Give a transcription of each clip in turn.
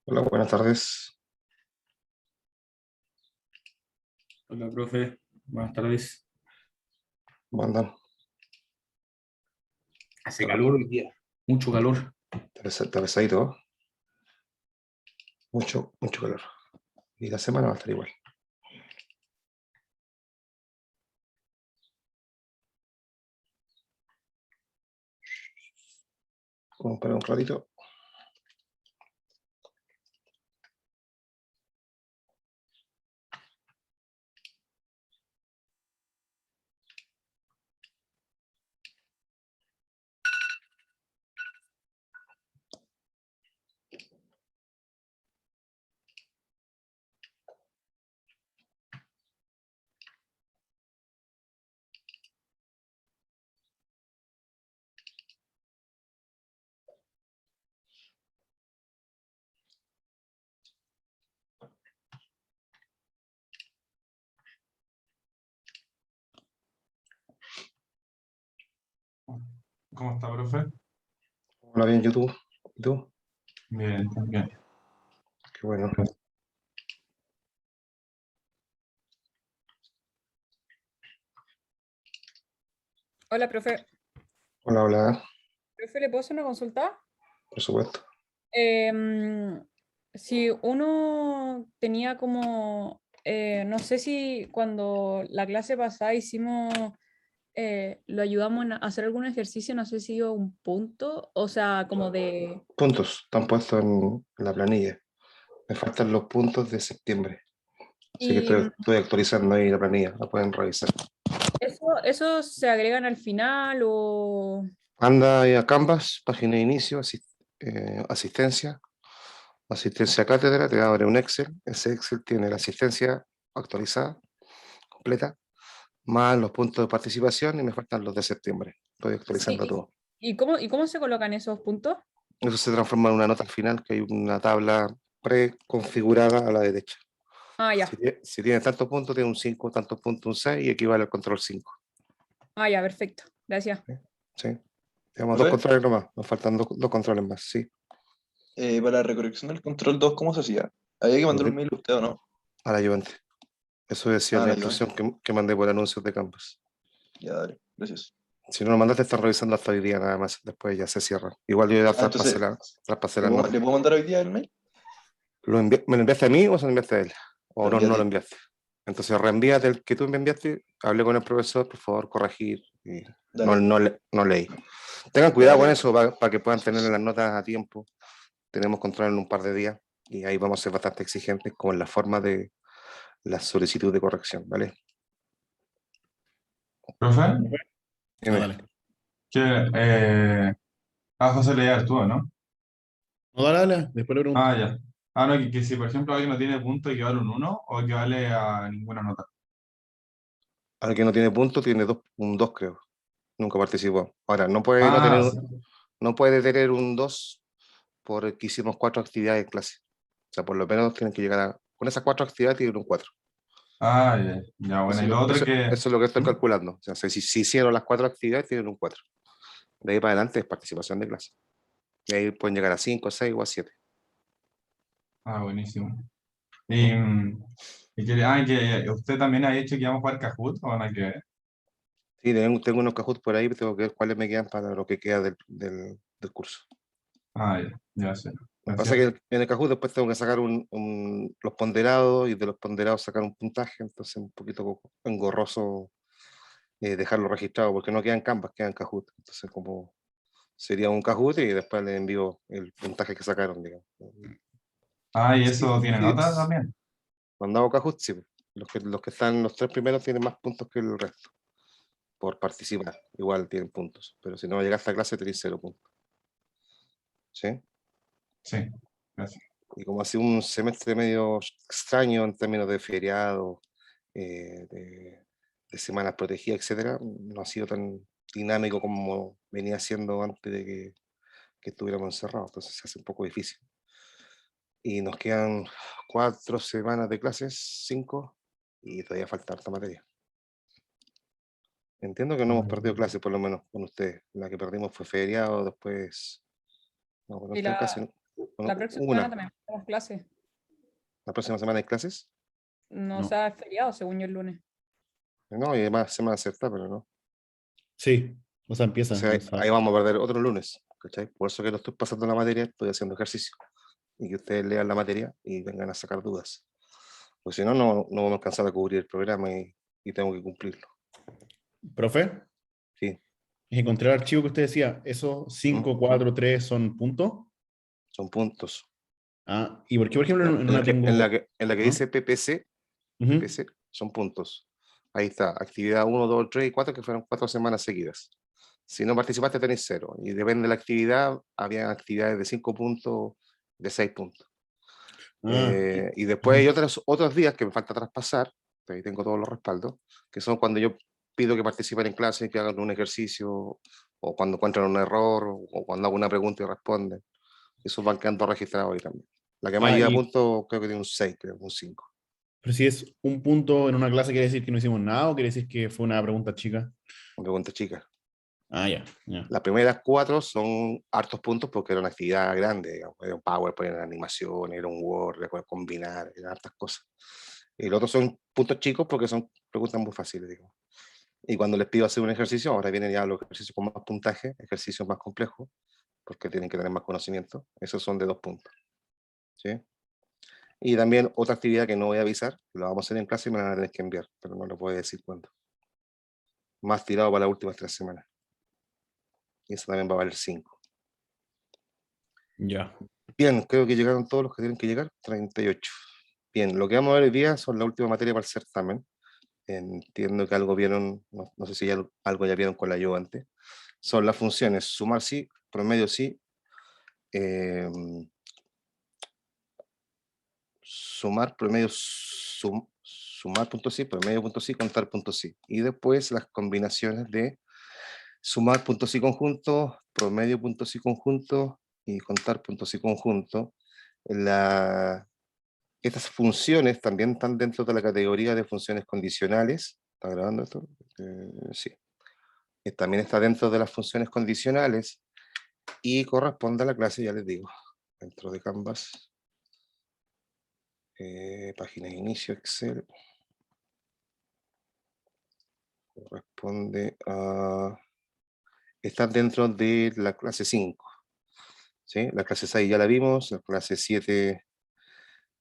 Hola, buenas tardes. Hola, profe. Buenas tardes. ¿Cómo andan? Hace calor hoy día. Mucho calor. Está pesadito, ¿no? Mucho calor. Y la semana va a estar igual. Vamos a esperar un ratito. ¿Cómo está, profe? Hola, bien, YouTube. ¿Y tú? Bien, también. Qué bueno. Hola, profe. Hola, hola. Profe, ¿le puedo hacer una consulta? Por supuesto. Si uno tenía como, no sé si cuando la clase pasada hicimos, lo ayudamos a hacer algún ejercicio, no sé si dio un punto, o sea, como de... Puntos. Están puestos en la planilla. Me faltan los puntos de septiembre. Así que Y estoy actualizando ahí la planilla. La pueden revisar. eso se agregan al final o... Anda ahí a Canvas, página de inicio, asistencia. Asistencia a cátedra, te abre un Excel. Ese Excel tiene la asistencia actualizada, completa, más los puntos de participación y me faltan los de septiembre. Estoy actualizando Sí, todo. y cómo se colocan esos puntos? Eso se transforma en una nota al final, que hay una tabla preconfigurada a la derecha. Ah, ya. Si tiene tantos puntos, tiene un 5, tantos puntos, un 6 y equivale al control 5. Ah, ya, perfecto. Gracias. ¿Sí? Tenemos dos ¿Profe? controles nomás, nos faltan dos controles más, sí. Para la recolección del control 2, ¿cómo se hacía? ¿Había que mandar un mail a usted o no? A la ayudante. Eso decía Ah, la la instrucción ayudante. que mandé por anuncios de Campus. Ya, dale, gracias. Si no lo mandaste, están revisando hasta hoy día nada más, después ya se cierra. Igual yo ya Entonces, traspasé ¿le la puedo, nota. le puedo mandar hoy día el mail? ¿Me lo enviaste a mí o se lo enviaste a él? ¿O no, no lo Reenvíate. enviaste? Entonces reenvíate el que tú me enviaste, hablé con el profesor, por favor, corregir. Y no, Dale, no leí. Tengan ya, cuidado con dale, eso para que puedan tener gracias. las notas a tiempo. Tenemos control en un par de días y ahí vamos a ser bastante exigentes con la forma de la solicitud de corrección, ¿vale? ¿Profe? No, Dime. dale. ¿Qué? José Leía Arturo, ¿no? No, dale, dale. Después le pregunto. Ah, ya. Ah, no, que si por ejemplo alguien no tiene punto equivale a un 1 o equivale a ninguna nota. Al que no tiene punto tiene un 2 creo. Nunca participó. Ahora, no puede, no Ah, tener, sí. no puede tener un 2 porque hicimos 4 actividades en clase. O sea, por lo menos tienen que llegar a... Con esas 4 actividades tienen un 4. Ah, ya, ya, bueno. Y lo otro que... Eso es lo que estoy ¿Mm? calculando. O sea, si hicieron las 4 actividades, tienen un 4. De ahí para adelante es participación de clase. Y ahí pueden llegar a 5, 6 o a 7. Ah, buenísimo. Y, que usted también ha hecho que íbamos a jugar Kahoot o nada que ver. Sí, tengo unos Kahoot por ahí, pero tengo que ver cuáles me quedan para lo que queda del curso. Ah, ya, ya sé. Lo que pasa Gracias. es que en el Kahoot después tengo que sacar los ponderados y de los ponderados sacar un puntaje, entonces es un poquito engorroso dejarlo registrado porque no quedan Canvas, quedan Kahoot. Entonces como sería un Kahoot y después le envío el puntaje que sacaron, digamos. Ah, y Sí, eso tiene sí, nota también. cuando hago Kahoot, sí. Los que están los 3 primeros tienen más puntos que el resto por participar. Igual tienen puntos, pero si no llegaste a clase tenés 0 puntos. ¿Sí? Sí, gracias. Y como ha sido un semestre medio extraño en términos de feriado, de semanas protegidas, etcétera, no ha sido tan dinámico como venía siendo antes de que estuviéramos encerrados, entonces se hace un poco difícil. Y nos quedan 4 semanas de clases, 5, y todavía falta harta materia. Entiendo que no hemos perdido clases, por lo menos con ustedes. La que perdimos fue feriado, después... No, con Y ustedes casi no. La próxima Una. semana también tenemos clases. La próxima semana hay clases. No, No. o sea, es feriado, según yo, el lunes. No, y además se me acerta, pero no. Sí, o sea, O empieza. sea, el ahí sábado. vamos a perder otro lunes, ¿cachai? Por eso que no estoy pasando la materia, estoy haciendo ejercicio. Y que ustedes lean la materia y vengan a sacar dudas. Porque si no, no vamos a alcanzar a cubrir el programa y tengo que cumplirlo. Profe, Sí. encontré el archivo que usted decía. ¿Esos 5, 4, 3 son puntos? Son puntos. Ah, ¿y por qué, por ejemplo, en una tengo... En la que ¿Ah? dice PPC, Ujú. PPC son puntos. Ahí está, actividad 1, 2, 3 y 4, que fueron 4 semanas seguidas. Si no participaste, tenés 0. Y depende de la actividad, había actividades de 5 puntos, de 6 puntos. Ah, Y después hay ujú. otros días que me falta traspasar, ahí tengo todos los respaldos, que son cuando yo pido que participen en clase, que hagan un ejercicio, o cuando encuentran un error, o cuando hago una pregunta y responden. Esos van quedando registrados ahí también. La que más Ah, llega a punto, creo que tiene un 6, creo, un 5. pero si es un punto en una clase, ¿quiere decir que no hicimos nada o quiere decir que fue una pregunta chica? Una pregunta chica. Ah, ya, ya. Las primeras 4 son hartos puntos porque era una actividad grande, digamos. Era un PowerPoint, era animación, era un Word, era combinar, eran hartas cosas. Y los otros son puntos chicos porque son preguntas muy fáciles, digamos. Y cuando les pido hacer un ejercicio, ahora vienen ya los ejercicios con más puntaje, ejercicios más complejos, porque tienen que tener más conocimiento. Esos son de 2 puntos. ¿Sí? Y también otra actividad que no voy a avisar, lo vamos a hacer en clase y me la van a tener que enviar, pero no les voy a decir cuándo. Más tirado para las últimas 3 semanas. Y eso también va a valer 5. Ya. Bien, creo que llegaron todos los que tienen que llegar, 38. Bien, lo que vamos a ver hoy día son la última materia para el certamen. Entiendo que algo vieron, no sé si ya, algo ya vieron con la yo antes. Son las funciones sumar sí, promedio sí, eh, sumar promedio sumar punto sí, promedio punto sí, contar punto sí. Y después las combinaciones de sumar punto sí conjunto, promedio punto sí conjunto y contar punto sí conjunto. Estas funciones también están dentro de la categoría de funciones condicionales. ¿Está grabando esto? Sí. También está dentro de las funciones condicionales y corresponde a la clase, ya les digo, dentro de Canvas. Página de inicio, Excel. Corresponde a... Está dentro de la clase 5. ¿Sí? La clase 6 ya la vimos, la clase 7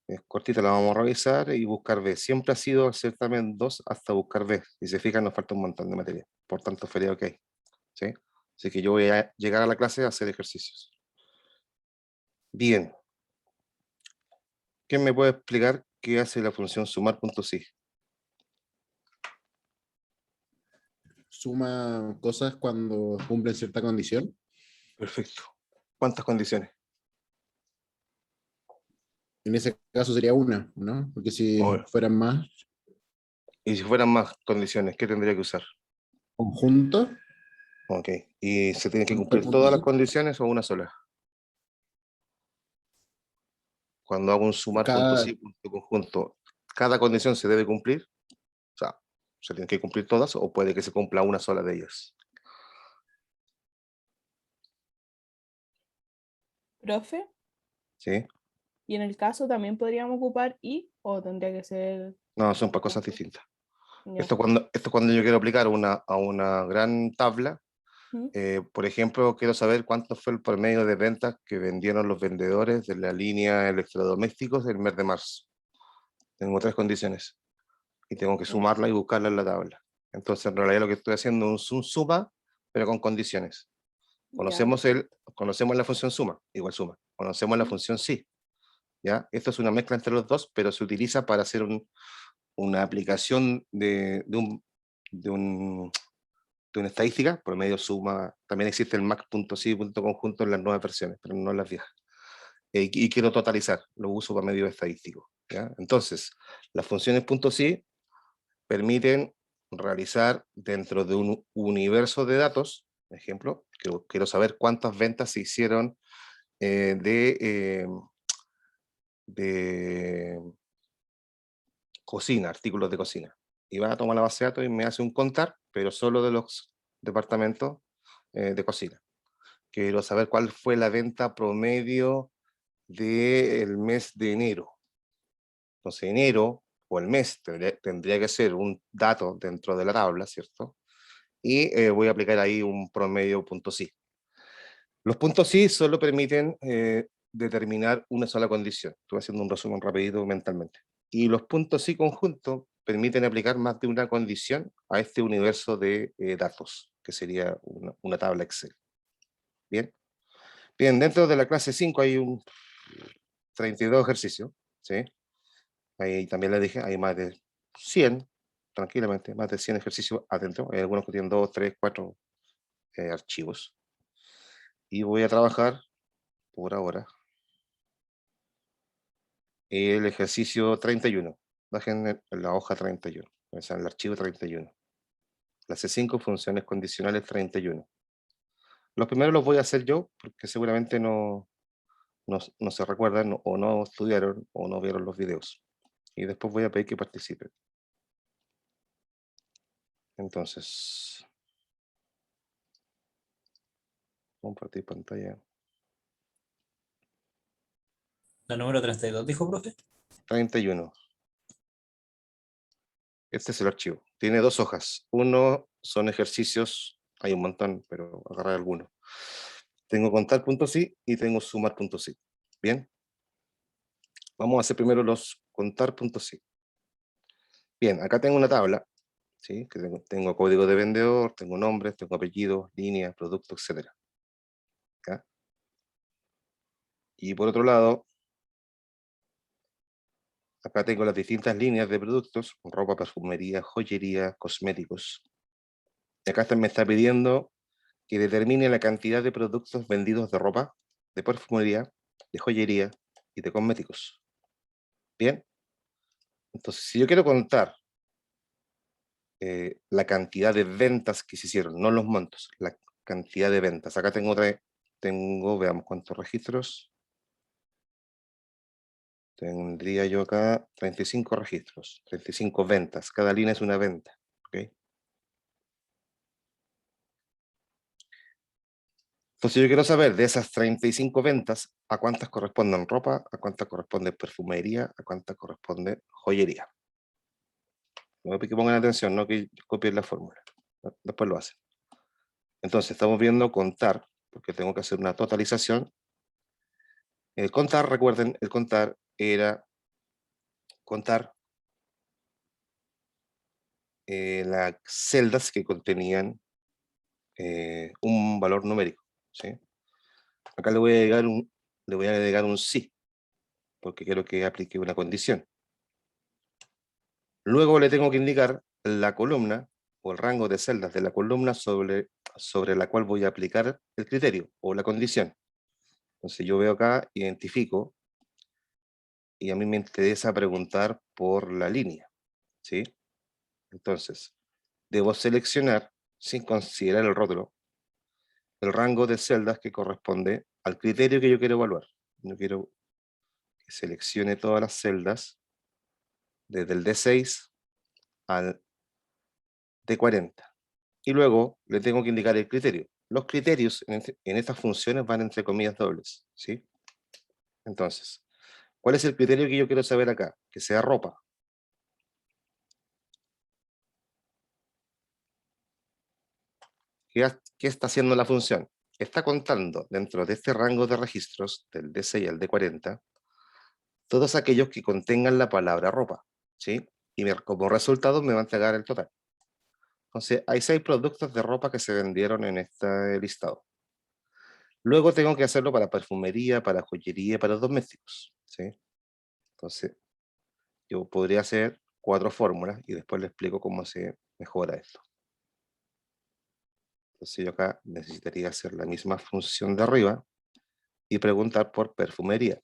es cortita, la vamos a revisar y buscar B. Siempre ha sido el certamen 2 hasta buscar B. Si se fijan, nos falta un montón de materia, por tanto feriado que hay. ¿Sí? Así que yo voy a llegar a la clase a hacer ejercicios. Bien. ¿Quién me puede explicar qué hace la función sumar.sí? Suma cosas cuando cumplen cierta condición. Perfecto. ¿Cuántas condiciones? En ese caso sería una, ¿no? Porque si Bueno. fueran más Y si fueran más condiciones, ¿qué tendría que usar? conjuntos, Ok. ¿Y se tienen que contar cumplir puntos todas las sí. condiciones o una sola? Cuando hago un Cada, sumar.sí punto conjunto, ¿cada condición se debe cumplir? O sea, ¿se tienen que cumplir todas o puede que se cumpla una sola de ellas? Profe, ¿Sí? y en el caso también podríamos ocupar y o tendría que ser No, son para cosas distintas. ya. Esto cuando yo quiero aplicar a una gran tabla. ¿Mm? Por ejemplo, quiero saber cuánto fue el promedio de ventas que vendieron los vendedores de la línea electrodomésticos del mes de marzo. Tengo 3 condiciones y tengo que sumarla y buscarla en la tabla. Entonces, en realidad lo que estoy haciendo es un suma, pero con condiciones. Ya. Conocemos la función suma, igual suma. Conocemos la función sí. ¿Ya? Esto es una mezcla entre los dos, pero se utiliza para hacer una aplicación de una estadística, promedio suma, también existe el max.sí, punto conjunto en las nuevas versiones, pero no en las viejas. Y quiero totalizar, lo uso para medio estadístico. ¿Ya? Entonces, las funciones .sí permiten realizar dentro de un universo de datos, por ejemplo, quiero saber cuántas ventas se hicieron de cocina, artículos de cocina. Y va a tomar la base de datos y me hace un contar, pero solo de los departamentos de cocina. Quiero saber cuál fue la venta promedio del mes de enero. Entonces, enero o el mes tendría que ser un dato dentro de la tabla, ¿cierto? Y voy a aplicar ahí un promedio punto sí. Los puntos sí solo permiten determinar una sola condición. Estoy haciendo un resumen rapidito mentalmente. Y los puntos sí conjuntos permiten aplicar más de una condición a este universo de datos, que sería una tabla Excel. Bien. Bien, dentro de la clase 5 hay un 32 ejercicios, ¿sí? Ahí también le dije, hay más de 100, tranquilamente, más de 100 ejercicios adentro. Hay algunos que tienen 2, 3, 4 archivos. Y voy a trabajar, por ahora, el ejercicio 31. Bajen en la hoja 31, o sea, en el archivo 31. Clase 5, funciones condicionales 31. Los primeros los voy a hacer yo, porque seguramente no se recuerdan, o no estudiaron, o no vieron los videos. Y después voy a pedir que participen. Entonces, compartir pantalla. La número 32, dijo, profe. 31. Este es el archivo. Tiene 2 hojas. Uno son ejercicios, hay un montón, pero agarré algunos. Tengo contar.sí y tengo sumar.sí. Bien. Vamos a hacer primero los contar.sí. Bien, acá tengo una tabla, ¿sí? Que tengo código de vendedor, tengo nombres, tengo apellidos, líneas, productos, etc. ¿Ya? Y por otro lado, acá tengo las distintas líneas de productos, ropa, perfumería, joyería, cosméticos. Y acá me está pidiendo que determine la cantidad de productos vendidos de ropa, de perfumería, de joyería y de cosméticos. Bien. Entonces, si yo quiero contar la cantidad de ventas que se hicieron, no los montos, la cantidad de ventas. Acá veamos cuántos registros. Tendría yo acá 35 registros, 35 ventas. Cada línea es una venta. ¿Okay? Entonces yo quiero saber de esas 35 ventas, a cuántas corresponden ropa, a cuántas corresponde perfumería, a cuántas corresponde joyería. No que pongan atención, no que copien la fórmula. Después lo hacen. Entonces estamos viendo contar, porque tengo que hacer una totalización. El contar, recuerden, el contar era contar las celdas que contenían un valor numérico. ¿Sí? Acá le voy a agregar un sí, porque quiero que aplique una condición. Luego le tengo que indicar la columna o el rango de celdas de la columna sobre la cual voy a aplicar el criterio o la condición. Entonces yo veo acá, identifico, y a mí me interesa preguntar por la línea. ¿Sí? Entonces, debo seleccionar, sin considerar el rótulo, el rango de celdas que corresponde al criterio que yo quiero evaluar. Yo quiero que seleccione todas las celdas desde el D6 al D40. Y luego le tengo que indicar el criterio. Los criterios en estas funciones van entre comillas dobles. ¿Sí? Entonces, ¿cuál es el criterio que yo quiero saber acá? Que sea ropa. ¿Qué está haciendo la función? Está contando dentro de este rango de registros, del D6 al D40, todos aquellos que contengan la palabra ropa, ¿sí? Y como resultado me va a entregar el total. Entonces, hay 6 productos de ropa que se vendieron en este listado. Luego tengo que hacerlo para perfumería, para joyería, para domésticos, ¿sí? Entonces, yo podría hacer 4 fórmulas y después le explico cómo se mejora esto. Entonces yo acá necesitaría hacer la misma función de arriba y preguntar por perfumería.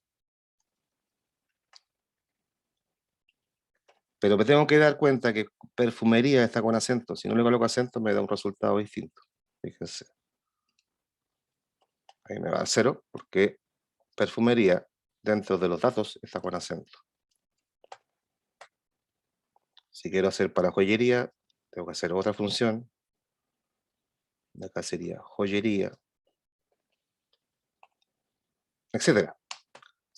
Pero me tengo que dar cuenta que perfumería está con acento. Si no le coloco acento me da un resultado distinto. Fíjense. Ahí me va a 0 porque perfumería dentro de los datos está con acento. Si quiero hacer para joyería, tengo que hacer otra función. De acá sería joyería, etcétera.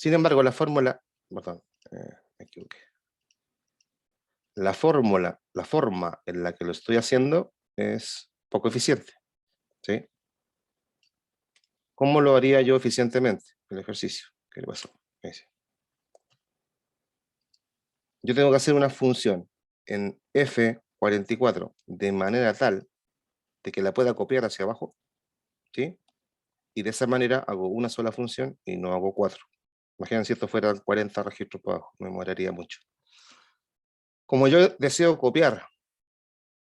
Sin embargo, la fórmula, perdón, me equivoqué. La forma en la que lo estoy haciendo es poco eficiente, ¿sí? ¿Cómo lo haría yo eficientemente? El ejercicio. ¿Qué le pasó? Ahí dice. Yo tengo que hacer una función en F44 de manera tal de que la pueda copiar hacia abajo, ¿sí? Y de esa manera hago una sola función y no hago 4. Imaginen si esto fueran 40 registros para abajo, me demoraría mucho. Como yo deseo copiar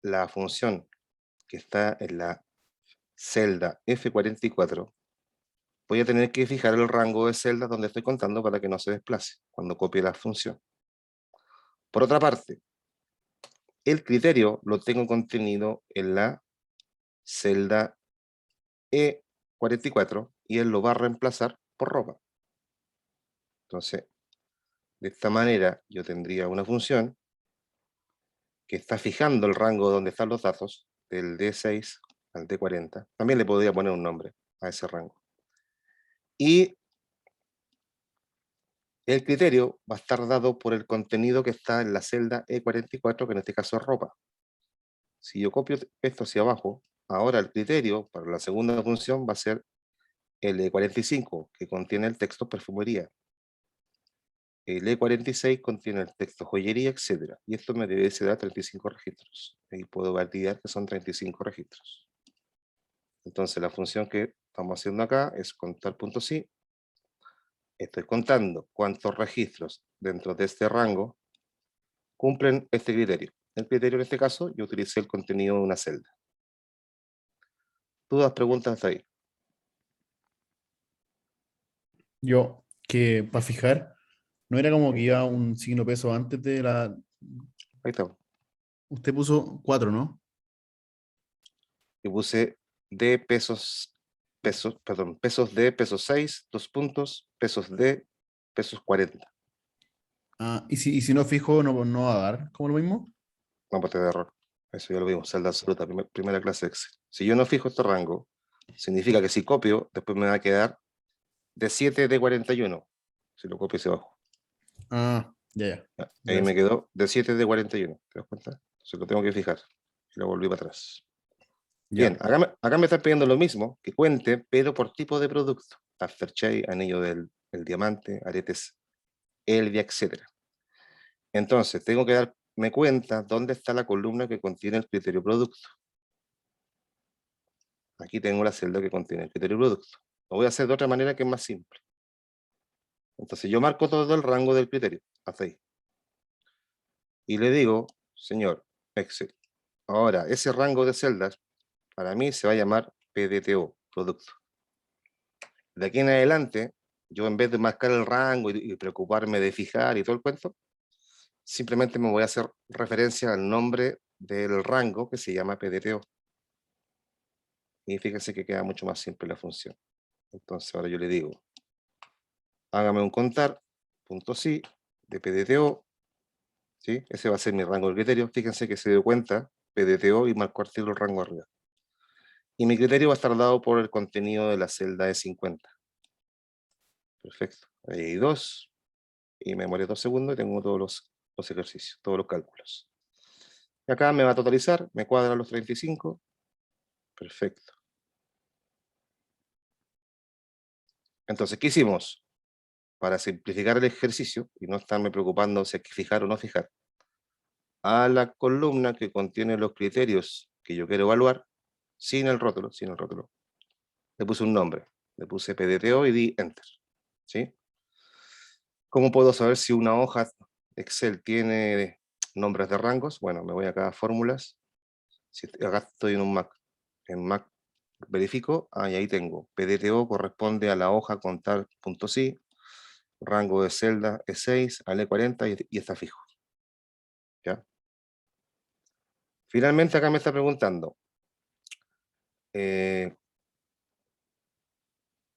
la función que está en la celda F44, voy a tener que fijar el rango de celdas donde estoy contando para que no se desplace cuando copie la función. Por otra parte, el criterio lo tengo contenido en la celda E44 y él lo va a reemplazar por ropa. Entonces, de esta manera yo tendría una función que está fijando el rango donde están los datos, del D6 al D40. También le podría poner un nombre a ese rango. Y el criterio va a estar dado por el contenido que está en la celda E44, que en este caso es ropa. Si yo copio esto hacia abajo, ahora el criterio para la segunda función va a ser el E45, que contiene el texto perfumería. El E46 contiene el texto joyería, etc. Y esto me debe dar 35 registros. Ahí puedo validar que son 35 registros. Entonces la función que estamos haciendo acá es contar punto .si. Estoy contando cuántos registros dentro de este rango cumplen este criterio. El criterio en este caso, yo utilicé el contenido de una celda. ¿Dudas, preguntas hasta ahí? Yo, que para fijar, no era como que iba un signo peso antes de la. Ahí está. Usted puso 4, ¿no? Yo puse de pesos de pesos 6, 2 puntos, pesos de pesos 40. Ah, y si no fijo, no va a dar como lo mismo. No puede de error. Eso ya lo vimos, celda absoluta, primera clase de Excel. Si yo no fijo este rango, significa que si copio, después me va a quedar de 7 de 41. Si lo copio hacia abajo. Ah, ya. Ahí me quedó de 7 de 41. ¿Te das cuenta? Entonces lo tengo que fijar. Y lo volví para atrás. Ya. Bien, acá me están pidiendo lo mismo, que cuente, pero por tipo de producto. Aftershave, anillo del diamante, aretes Elvia, etc. Entonces, tengo que darme cuenta dónde está la columna que contiene el criterio producto. Aquí tengo la celda que contiene el criterio producto. Lo voy a hacer de otra manera que es más simple. Entonces, yo marco todo el rango del criterio, hasta ahí. Y le digo, señor Excel, ahora ese rango de celdas, para mí se va a llamar PDTO, producto. De aquí en adelante, yo en vez de marcar el rango y preocuparme de fijar y todo el cuento, simplemente me voy a hacer referencia al nombre del rango que se llama PDTO. Y fíjense que queda mucho más simple la función. Entonces ahora yo le digo, hágame un contar, punto .si, de PDTO, ¿sí? Ese va a ser mi rango de criterio. Fíjense que se dio cuenta, PDTO, y marcó al tiro el rango arriba. Y mi criterio va a estar dado por el contenido de la celda de 50. Perfecto. Ahí hay 2. Y me demoré 2 segundos y tengo todos los ejercicios, todos los cálculos. Y acá me va a totalizar, me cuadra los 35. Perfecto. Entonces, ¿qué hicimos? Para simplificar el ejercicio y no estarme preocupando si hay que fijar o no fijar, a la columna que contiene los criterios que yo quiero evaluar, sin el rótulo, le puse un nombre, le puse PDTO y di Enter. ¿Sí? ¿Cómo puedo saber si una hoja Excel tiene nombres de rangos? Bueno, me voy acá a fórmulas. Si acá estoy en un Mac. En Mac verifico, y ahí tengo. PDTO corresponde a la hoja contar.si, rango de celda E6 al E40 y está fijo. ¿Ya? Finalmente acá me está preguntando,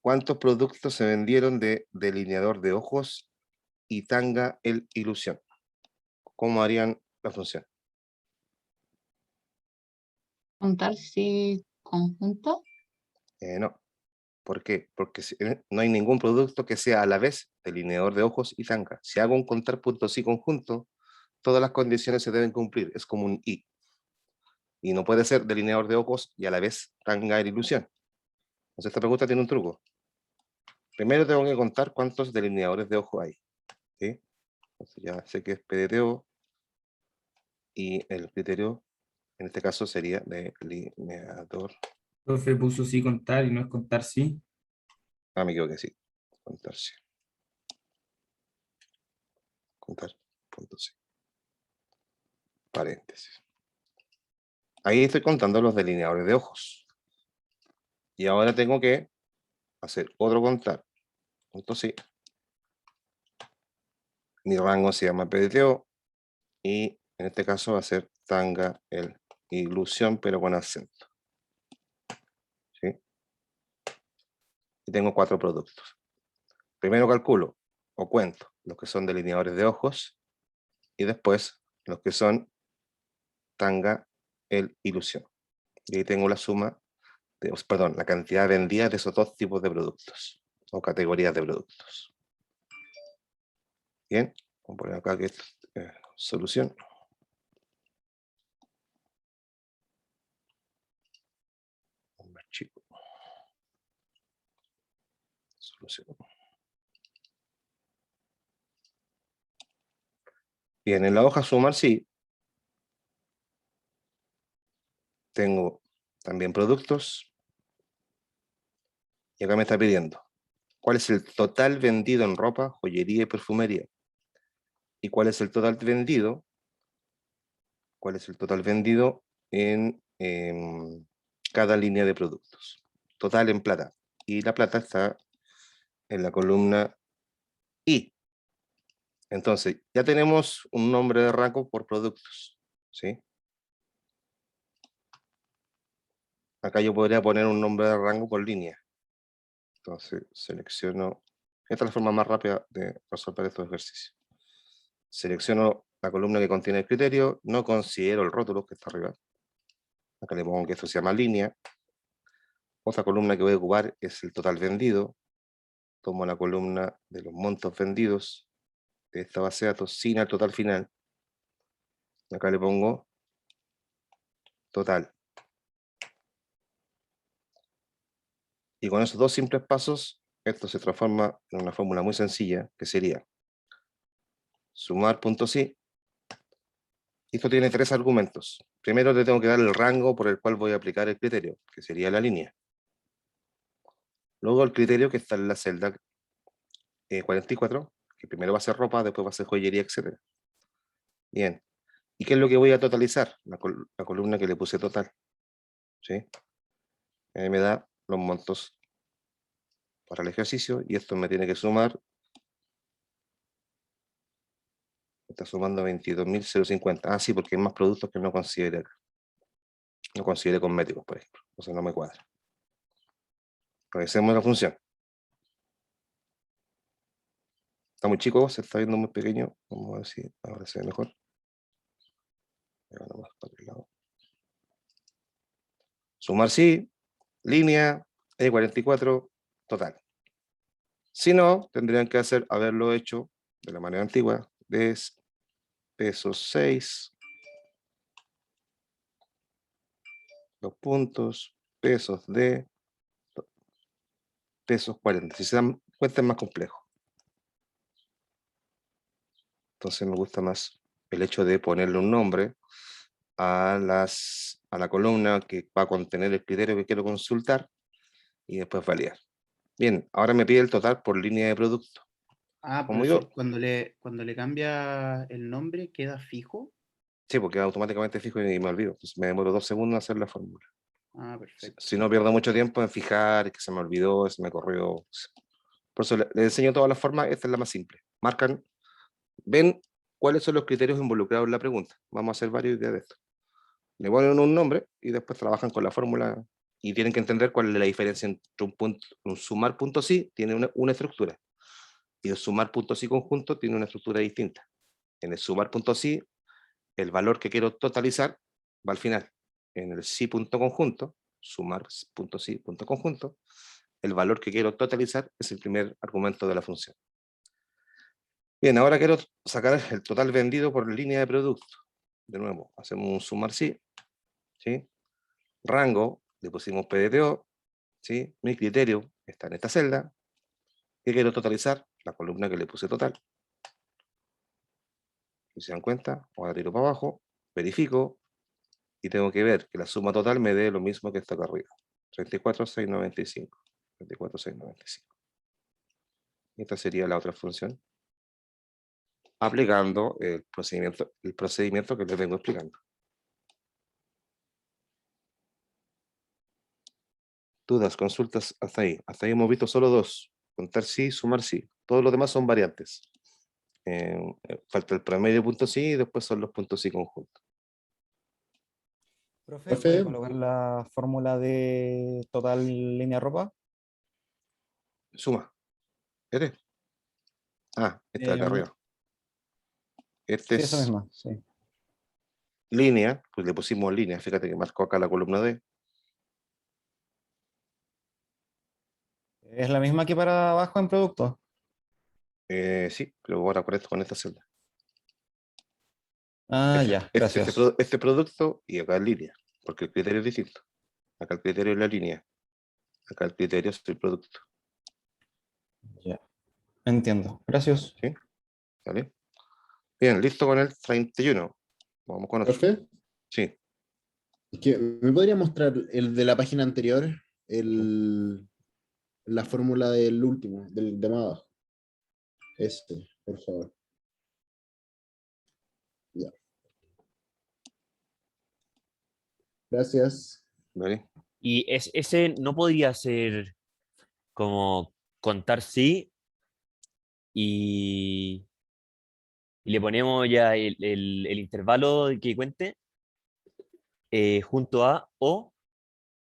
¿cuántos productos se vendieron de delineador de ojos y tanga el ilusión? ¿Cómo harían la función? Contar si conjunto. No. ¿Por qué? Porque no hay ningún producto que sea a la vez delineador de ojos y tanga. Si hago un contar puntos y conjunto, todas las condiciones se deben cumplir. Es como un y. Y no puede ser delineador de ojos y a la vez tanga en ilusión. Entonces esta pregunta tiene un truco. Primero tengo que contar cuántos delineadores de ojo hay. ¿Sí? Entonces ya sé que es PDTO y el criterio en este caso sería delineador. Profe puso sí contar y no es contar sí. Ah, me equivoqué, sí. Contar sí. Contar, punto sí. Paréntesis. Ahí estoy contando los delineadores de ojos. Y ahora tengo que hacer otro contar. Punto sí. Mi rango se llama PDTO y en este caso va a ser tanga el ilusión, pero con acento. ¿Sí? Y tengo 4 productos. Primero calculo o cuento los que son delineadores de ojos y después los que son tanga el ilusión. Y ahí tengo la suma, perdón, la cantidad vendida de esos 2 tipos de productos o categorías de productos. Bien, vamos a poner acá que es solución. Más chico. Solución. Bien, en la hoja sumar sí. Tengo también productos. Y acá me está pidiendo cuál es el total vendido en ropa, joyería y perfumería. Y cuál es el total vendido. Cuál es el total vendido en cada línea de productos. Total en plata. Y la plata está en la columna I. Entonces, ya tenemos un nombre de rango por productos. ¿Sí? Acá yo podría poner un nombre de rango por línea. Entonces, selecciono. Esta es la forma más rápida de resolver estos ejercicios. Selecciono la columna que contiene el criterio. No considero el rótulo que está arriba. Acá le pongo que esto se llama línea. Otra columna que voy a ocupar es el total vendido. Tomo la columna de los montos vendidos de esta base de datos sin el total final. Acá le pongo total. Y con esos 2 simples pasos, esto se transforma en una fórmula muy sencilla, que sería sumar punto sí. Esto tiene 3 argumentos. Primero le tengo que dar el rango por el cual voy a aplicar el criterio, que sería la línea. Luego el criterio que está en la celda 44, que primero va a ser ropa, después va a ser joyería, etc. Bien. ¿Y qué es lo que voy a totalizar? La columna que le puse total. ¿Sí? Me da los montos para el ejercicio y esto me tiene que sumar. Está sumando 22.050. Ah, sí, porque hay más productos que no consideré acá. No consideré cosméticos, por ejemplo. Entonces no me cuadra. Revisemos la función. Está muy chico, se está viendo muy pequeño. Vamos a ver si ahora se ve mejor. Sumar sí, línea, E44, total. Si no, tendrían que haberlo hecho de la manera antigua, de pesos 6, los puntos, pesos de, pesos 40. Si se dan cuenta es más complejo. Entonces me gusta más el hecho de ponerle un nombre a la columna que va a contener el criterio que quiero consultar y después validar. Bien, ahora me pide el total por línea de producto. Ah, Como profesor, yo, cuando le cambia el nombre, ¿queda fijo? sí, porque automáticamente fijo y me olvido. Entonces me demoro 2 segundos en hacer la fórmula. Ah, perfecto. Si no pierdo mucho tiempo en fijar, que se me olvidó, se me corrió. Por eso le enseño todas las formas, esta es la más simple. Marcan, ven cuáles son los criterios involucrados en la pregunta. Vamos a hacer varios días de esto. Le ponen un nombre y después trabajan con la fórmula y tienen que entender cuál es la diferencia entre un sumar punto sí tiene una estructura y el sumar punto sí conjunto tiene una estructura distinta. En el sumar punto sí, el valor que quiero totalizar va al final. En el sí punto conjunto, sumar punto sí punto conjunto, el valor que quiero totalizar es el primer argumento de la función. Bien, ahora quiero sacar el total vendido por línea de producto. De nuevo, hacemos un sumar sí, ¿sí? Rango, le pusimos PDTO, ¿sí? Mi criterio está en esta celda. ¿Qué quiero totalizar? La columna que le puse total. Si se dan cuenta, ahora tiro para abajo, verifico, y tengo que ver que la suma total me dé lo mismo que está acá arriba. 34,695. 34,695. Esta sería la otra función, aplicando el procedimiento que les vengo explicando. Dudas, consultas hasta ahí. Hasta ahí hemos visto solo dos. Contar sí, sumar sí. Todos los demás son variantes. Falta el promedio punto sí y después son los puntos sí conjuntos. Profe, Profe. ¿puede colocar la fórmula de total línea ropa? Suma. ¿Este? Ah, este de acá arriba. Este Sí, eso es mismo, sí. línea, pues le pusimos línea. Fíjate que marcó acá la columna D. ¿Es la misma que para abajo en producto? Sí, pero ahora con esta celda. Ah, ya, gracias. Este producto y acá en línea, porque el criterio es distinto. Acá el criterio es la línea. Acá el criterio es el producto. Ya, entiendo. Gracias. ¿Sí? ¿Vale? Bien, listo con el 31. Vamos con otro. Profe, Sí. ¿me podría mostrar el de la página anterior? La fórmula del último, del de más abajo. Este, por favor. Ya. Gracias. ¿Vale? Y ese no podría ser como contar sí y, y le ponemos ya el intervalo que cuente junto a o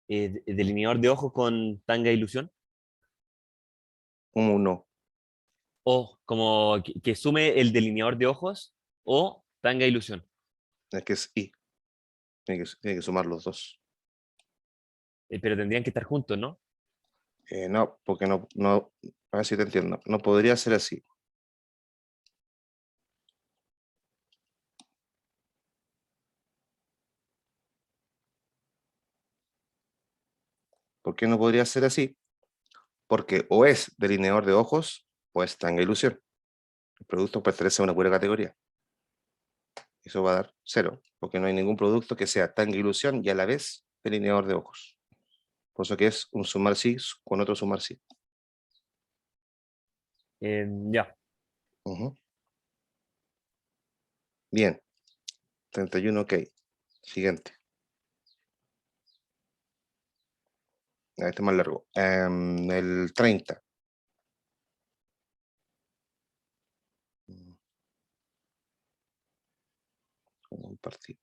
delineador de ojos con tanga ilusión. Un no. O como que sume el delineador de ojos o tanga ilusión. Es que es I. Tiene que sumar los dos. Pero tendrían que estar juntos, ¿no? No, porque no, a ver si te entiendo. No podría ser así. ¿Por qué no podría ser así? Porque o es delineador de ojos o es tanga ilusión. El producto pertenece a una pura categoría. Eso va a dar 0, porque no hay ningún producto que sea tanga ilusión y a la vez delineador de ojos. Por eso que es un sumar sí con otro sumar sí. Ya. Ujú. Bien. 31, ok. Siguiente. Este es más largo. El 30. Compartir.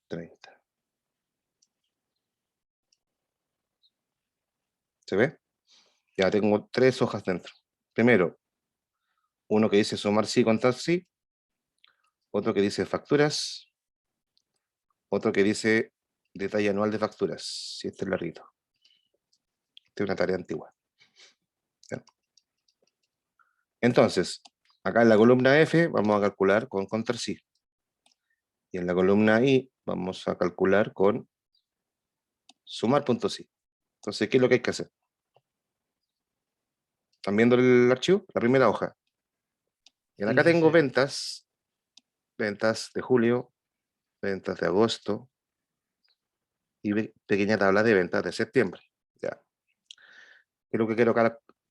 30. ¿Se ve? Ya tengo 3 hojas dentro. Primero, uno que dice sumar sí, contar sí. Otro que dice facturas. Otro que dice detalle anual de facturas. Si este es larguito. Esta es una tarea antigua. ¿Ya? Entonces, acá en la columna F vamos a calcular con contar sí. Y en la columna I vamos a calcular con sumar punto sí. Entonces, ¿qué es lo que hay que hacer? ¿Están viendo el archivo? La primera hoja. Y acá Sí, tengo sí. ventas de julio, ventas de agosto y pequeña tabla de ventas de septiembre. Ya. ¿Qué es lo que quiero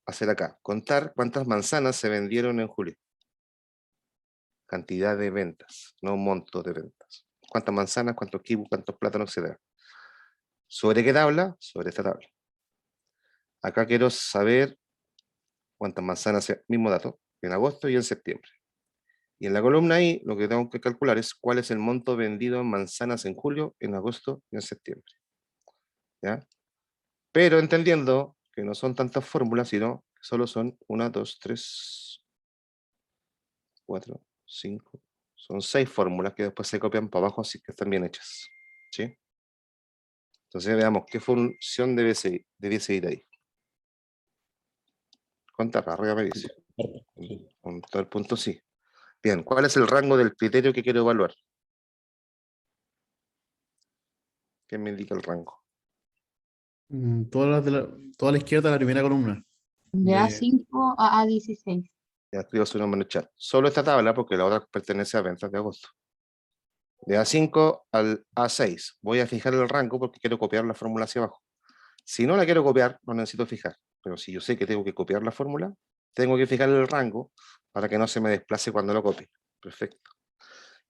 hacer acá? Contar cuántas manzanas se vendieron en julio. Cantidad de ventas, no monto de ventas. ¿Cuántas manzanas, cuántos kibos, cuántos plátanos, etcétera? ¿Sobre qué tabla? Sobre esta tabla. Acá quiero saber cuántas manzanas, mismo dato, en agosto y en septiembre. Y en la columna I, lo que tengo que calcular es cuál es el monto vendido en manzanas en julio, en agosto y en septiembre. ¿Ya? Pero entendiendo que no son tantas fórmulas, sino que solo son 1, 2, 3, 4, 5. Son 6 fórmulas que después se copian para abajo, así que están bien hechas. ¿Sí? Entonces veamos qué función debiese ir ahí. contar, arriba me dice. Con todo el punto sí. Bien, ¿cuál es el rango del criterio que quiero evaluar? ¿Qué me indica el rango? Toda la izquierda de la primera columna. De De- A5 a A16. Ya escribo su nombre en el chat. Solo esta tabla porque la otra pertenece a ventas de agosto. De A5 al A6. Voy a fijar el rango porque quiero copiar la fórmula hacia abajo. Si no la quiero copiar, no necesito fijar. Pero si yo sé que tengo que copiar la fórmula, tengo que fijar el rango para que no se me desplace cuando lo copie. Perfecto.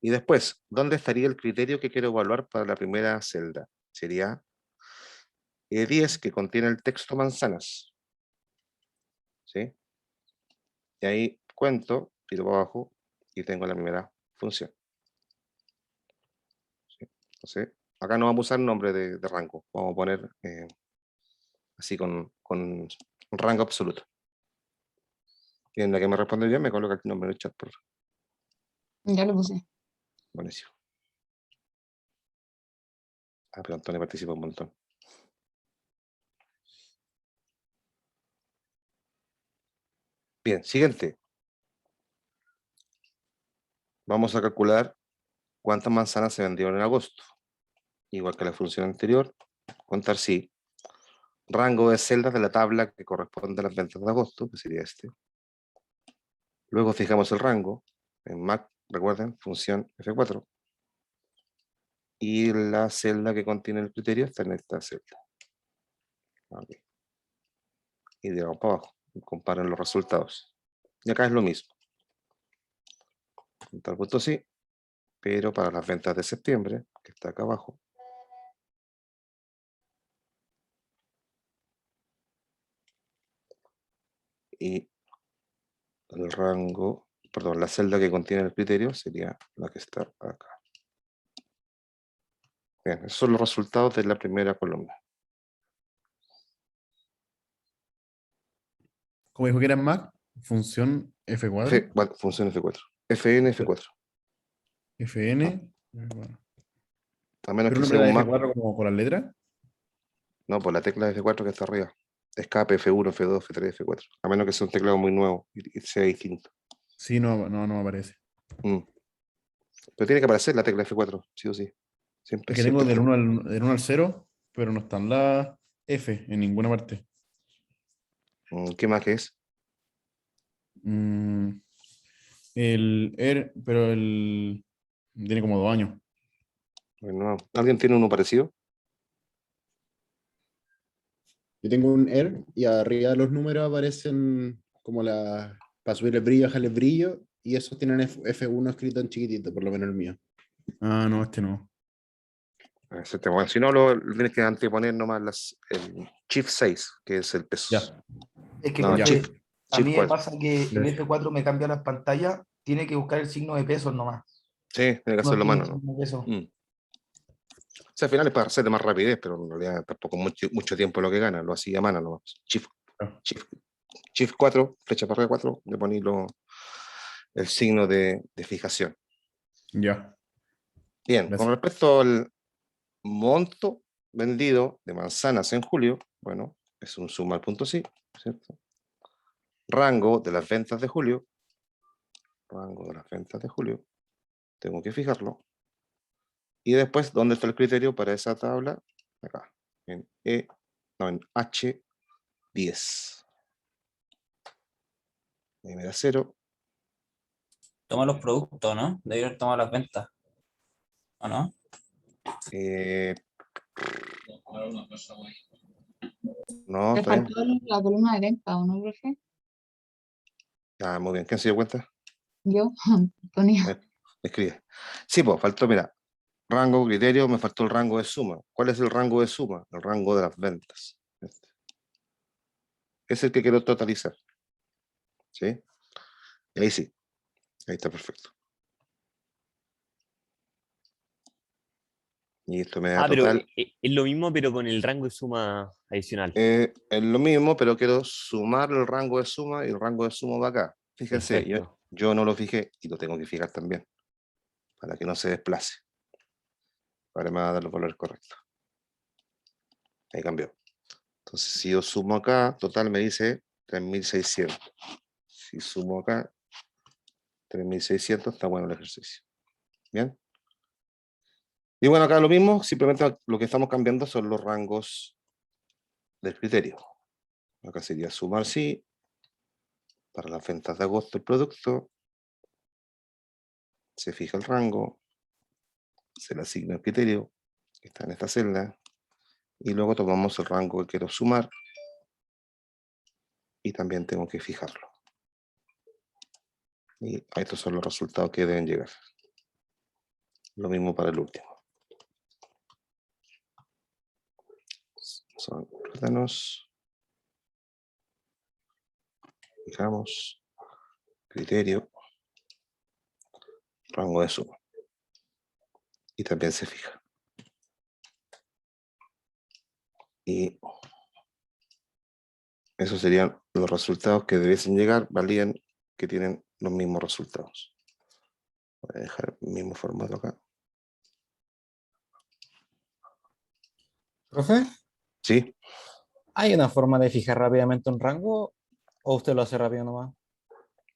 Y después, ¿dónde estaría el criterio que quiero evaluar para la primera celda? Sería E10, que contiene el texto manzanas. ¿Sí? Y ahí cuento, tiro para abajo y tengo la primera función. ¿Sí? Entonces, acá no vamos a usar nombre de rango. Vamos a poner así con un rango absoluto. Y en la que me responde bien, me coloca el nombre en el chat, por favor. Ya lo puse. Buenísimo. Ah, pero Antonio participa un montón. Bien, siguiente. Vamos a calcular cuántas manzanas se vendieron en agosto. Igual que la función anterior, contar sí. Rango de celdas de la tabla que corresponde a las ventas de agosto, que sería este. Luego fijamos el rango en Mac, recuerden, función F4. Y la celda que contiene el criterio está en esta celda. Okay. Y de abajo para abajo, comparen los resultados. Y acá es lo mismo. Tal punto sí, pero para las ventas de septiembre, que está acá abajo, y el rango, perdón, la celda que contiene el criterio sería la que está acá. Bien, esos son los resultados de la primera columna. Como dijo que era en Mac, función F4, Bueno, función F4. FN F4. FN. Bueno. A menos ¿Pero que no sea era un Mac. F4 como por las letras? No, por la tecla F4 que está arriba. Escape F1, F2, F3, F4. A menos que sea un teclado muy nuevo y sea distinto. Sí, no me aparece. Pero tiene que aparecer la tecla F4, sí o sí. Siempre, Es que tengo siempre. del 1 al 0, pero no están las F en ninguna parte. ¿Qué más que es? Mm, pero tiene como 2 años. Bueno, ¿alguien tiene uno parecido? Yo tengo un ER y arriba de los números aparecen como para subir el brillo, bajar el brillo, y esos tienen F1 escrito en chiquitito, por lo menos el mío. Ah, no, este no. Bueno, si no, tienes que anteponer nomás el Shift 6, que es el peso. Ya. Es que No, Ya. Shift, a Shift mí me 4. pasa que el F4 me cambia las pantallas, tiene que buscar el signo de pesos nomás. Sí, tiene que No hacerlo a tiene mano, el ¿no? signo de peso. O sea, al final es para hacer de más rapidez, pero en realidad tampoco mucho tiempo lo que gana, lo hacía a mano nomás. Shift 4, flecha para arriba 4, le ponéis el signo de fijación. Ya. Bien, con respecto al monto vendido de manzanas en julio, bueno, es un suma al punto sí, ¿cierto? Rango de las ventas de julio, tengo que fijarlo. Y después, ¿dónde está el criterio para esa tabla? Acá, en H10. Me da 0. Toma los productos, ¿no? Debe haber tomado las ventas. ¿O no? No, Le está bien. faltó la columna de venta, ¿o no, profe? Ah, muy bien. ¿Quién se dio cuenta? Yo, Antonia. Escribe. Sí, pues, faltó, mira, rango, criterio, me faltó el rango de suma. ¿Cuál es el rango de suma? El rango de las ventas. Es el que quiero totalizar. ¿Sí? Y ahí sí. Ahí está perfecto. Y esto me da Pero total. es lo mismo, pero con el rango de suma adicional. Es lo mismo, pero quiero sumar el rango de suma y el rango de suma va acá. Fíjense, Perfecto. yo no lo fijé y lo tengo que fijar también, para que no se desplace. Ahora me va a dar los valores correctos. Ahí cambió. Entonces, si yo sumo acá, total me dice 3600. Si sumo acá, 3600, está bueno el ejercicio. Bien. Y bueno, acá lo mismo, simplemente lo que estamos cambiando son los rangos del criterio. Acá sería sumar sí, para las ventas de agosto el producto, se fija el rango, se le asigna el criterio, que está en esta celda, y luego tomamos el rango que quiero sumar, y también tengo que fijarlo. Y estos son los resultados que deben llegar. Lo mismo para el último. Son plátanos. Fijamos. Criterio. Rango de suma. Y también se fija. Y esos serían los resultados que debiesen llegar, valían que tienen los mismos resultados. Voy a dejar el mismo formato acá. ¿Profe? ¿Sí? ¿Hay una forma de fijar rápidamente un rango o usted lo hace rápido nomás?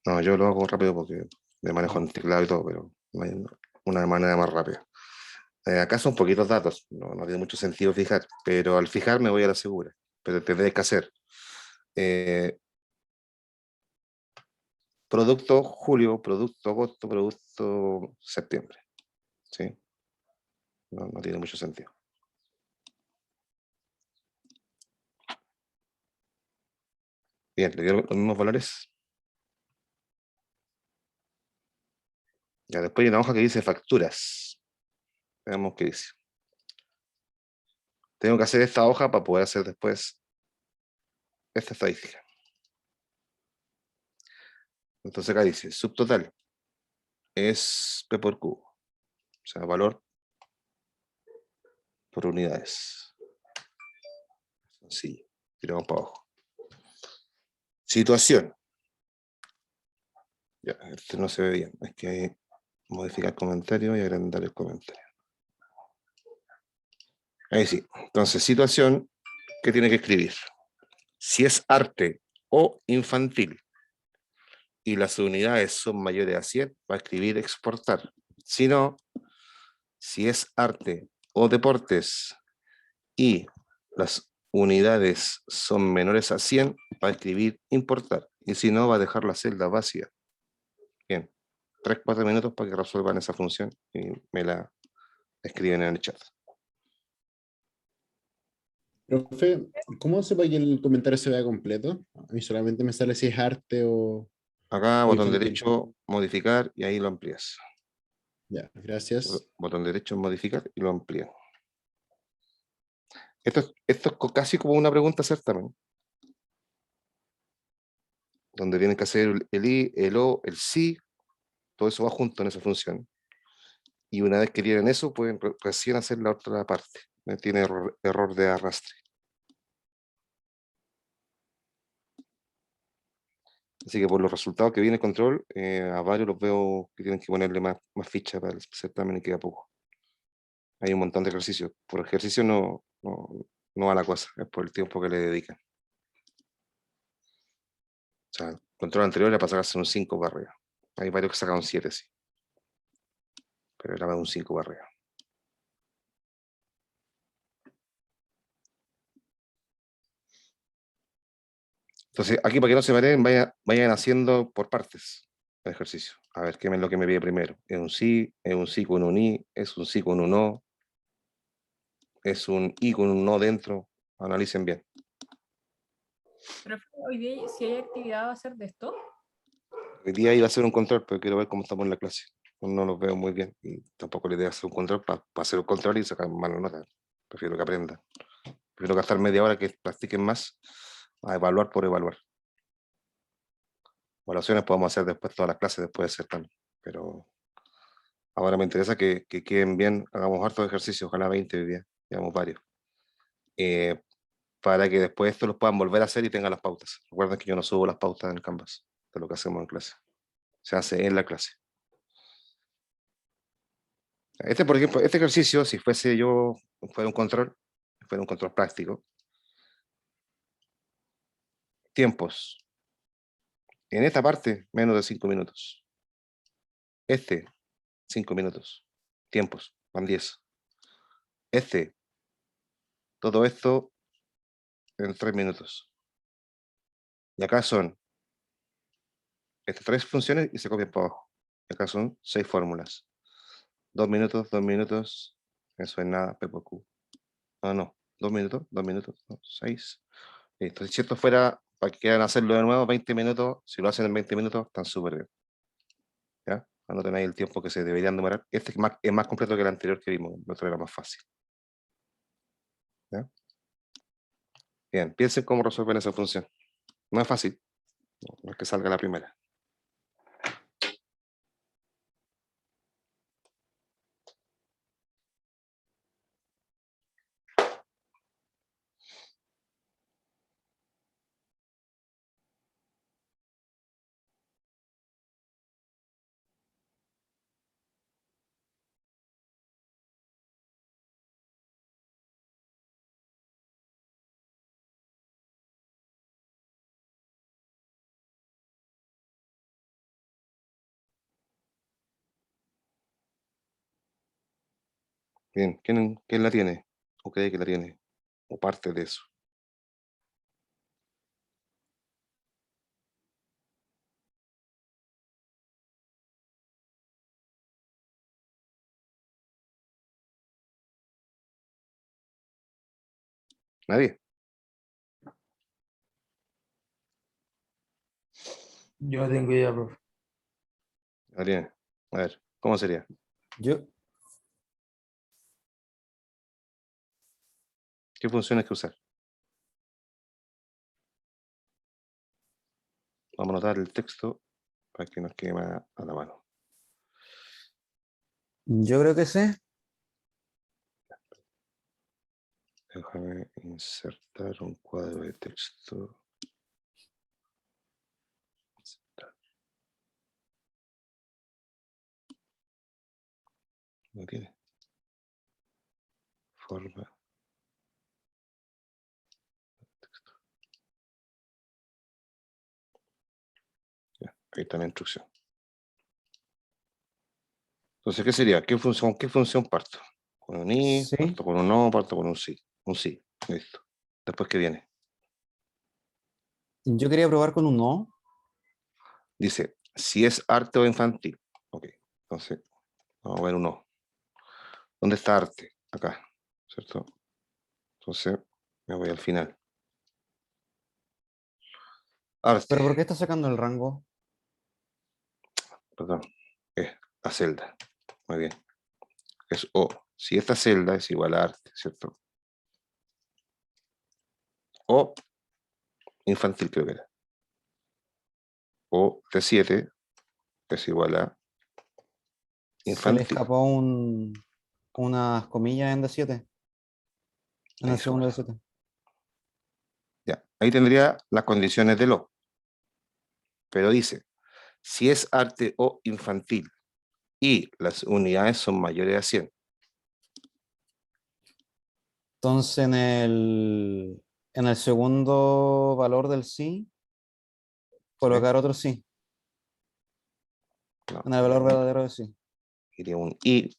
No, yo lo hago rápido porque me manejo en teclado y todo, pero no hay una manera más rápida. Acá son poquitos datos, no tiene mucho sentido fijar, pero al fijar me voy a la segura, pero tendré que hacer producto julio, producto agosto, producto septiembre. ¿Sí? No tiene mucho sentido. Bien, ¿le dieron los mismos valores? Ya, después hay una hoja que dice facturas. Veamos qué dice. Tengo que hacer esta hoja para poder hacer después esta estadística. Entonces acá dice, subtotal es P por Q. O sea, valor por unidades. Sencillo. Tiramos para abajo. Situación. Ya, este no se ve bien. Hay que modificar comentario y agrandar el comentario. Ahí sí. Entonces, situación, ¿qué tiene que escribir? Si es arte o infantil y las unidades son mayores a 100, va a escribir exportar. Si no, si es arte o deportes y las unidades son menores a 100, va a escribir importar. Y si no, va a dejar la celda vacía. Bien, 3-4 minutos para que resuelvan esa función y me la escriben en el chat. Profe, ¿cómo se para que el comentario se vea completo? A mí solamente me sale si es arte o Acá, botón infantil. derecho, modificar, y ahí lo amplías. Ya, gracias. Botón derecho, modificar, y lo amplías. Esto es casi como una pregunta certamen. Donde tienen que hacer el I, el O, el sí, todo eso va junto en esa función. Y una vez que tienen eso, pueden recién hacer la otra parte. Tiene error de arrastre. Así que por los resultados que viene el control, a varios los veo que tienen que ponerle más ficha para el certamen y queda poco. Hay un montón de ejercicios. Por ejercicio no va la cosa, es por el tiempo que le dedican. O sea, el control anterior era para sacarse un 5 para arriba. Hay varios que sacan un 7, sí. Pero era un 5 para arriba. Entonces, aquí para que no se mareen, vayan haciendo por partes el ejercicio. A ver qué es lo que me pide primero. ¿Es un sí con un i? ¿Es un sí con un no? ¿Es un i con un no dentro? Analicen bien. Pero hoy día, si hay actividad, ¿va a ser de esto? Hoy día iba a hacer un control, pero quiero ver cómo estamos en la clase. No los veo muy bien y tampoco la idea es hacer un control para hacer un control y sacar malas notas. Prefiero que aprendan. Prefiero gastar media hora que practiquen más a evaluar por evaluar. Evaluaciones podemos hacer después todas las clases, después del certamen. Pero ahora me interesa que queden bien, hagamos hartos ejercicios, ojalá 20 hoy día, digamos varios. Para que después esto los puedan volver a hacer y tengan las pautas. Recuerden que yo no subo las pautas en el Canvas de lo que hacemos en clase. Se hace en la clase. Por ejemplo, este ejercicio, si fuera un control práctico, tiempos. En esta parte, menos de 5 minutos. 5 minutos. Tiempos, van 10. Todo esto en 3 minutos. Y acá son estas 3 funciones y se copian para abajo. Y acá son 6 fórmulas. 2 minutos, 2 minutos. Eso es nada, P por Q. No. 2 minutos, 2 minutos, 6. Listo. Si esto fuera para que quieran hacerlo de nuevo, 20 minutos, si lo hacen en 20 minutos, están súper bien. ¿Ya? Anoten ahí el tiempo que se deberían demorar. Este es más completo que el anterior que vimos, el otro era más fácil. ¿Ya? Bien, piensen cómo resuelven esa función. No es fácil, no es que salga la primera. Bien, ¿quién la tiene? ¿O cree que la tiene? ¿O parte de eso? ¿Nadie? Yo no tengo idea, profe. ¿La tiene? A ver, ¿cómo sería? Yo, ¿Qué funciones que usar? Vamos a anotar el texto para que nos quede más a la mano. yo creo que sé. Déjame insertar un cuadro de texto. Insertar. ¿Lo tiene? Forma. Texto. Ya, ahí está la instrucción. Entonces, ¿qué sería? ¿Qué función parto? ¿Con un i? Sí. ¿Parto con un no? ¿Parto con un sí? Un sí, listo. Después, ¿qué viene? Yo quería probar con un no. Dice, si es arte o infantil. Ok, entonces, vamos a ver un no. ¿Dónde está arte? Acá, ¿cierto? Entonces, me voy al final. Arte, ¿Pero por qué está sacando el rango? perdón, es la celda. Muy bien. Es O. Si esta celda es igual a arte, ¿cierto? O infantil creo que era. O T7 es igual a Se le infantil. escapó unas comillas en D7. En Ahí el se segundo guarda. D7. Ya, ahí tendría las condiciones del O. Pero dice, si es arte o infantil y las unidades son mayores a 100. Entonces en el segundo valor del sí, colocar otro sí. No, En el valor verdadero del sí. iría un I.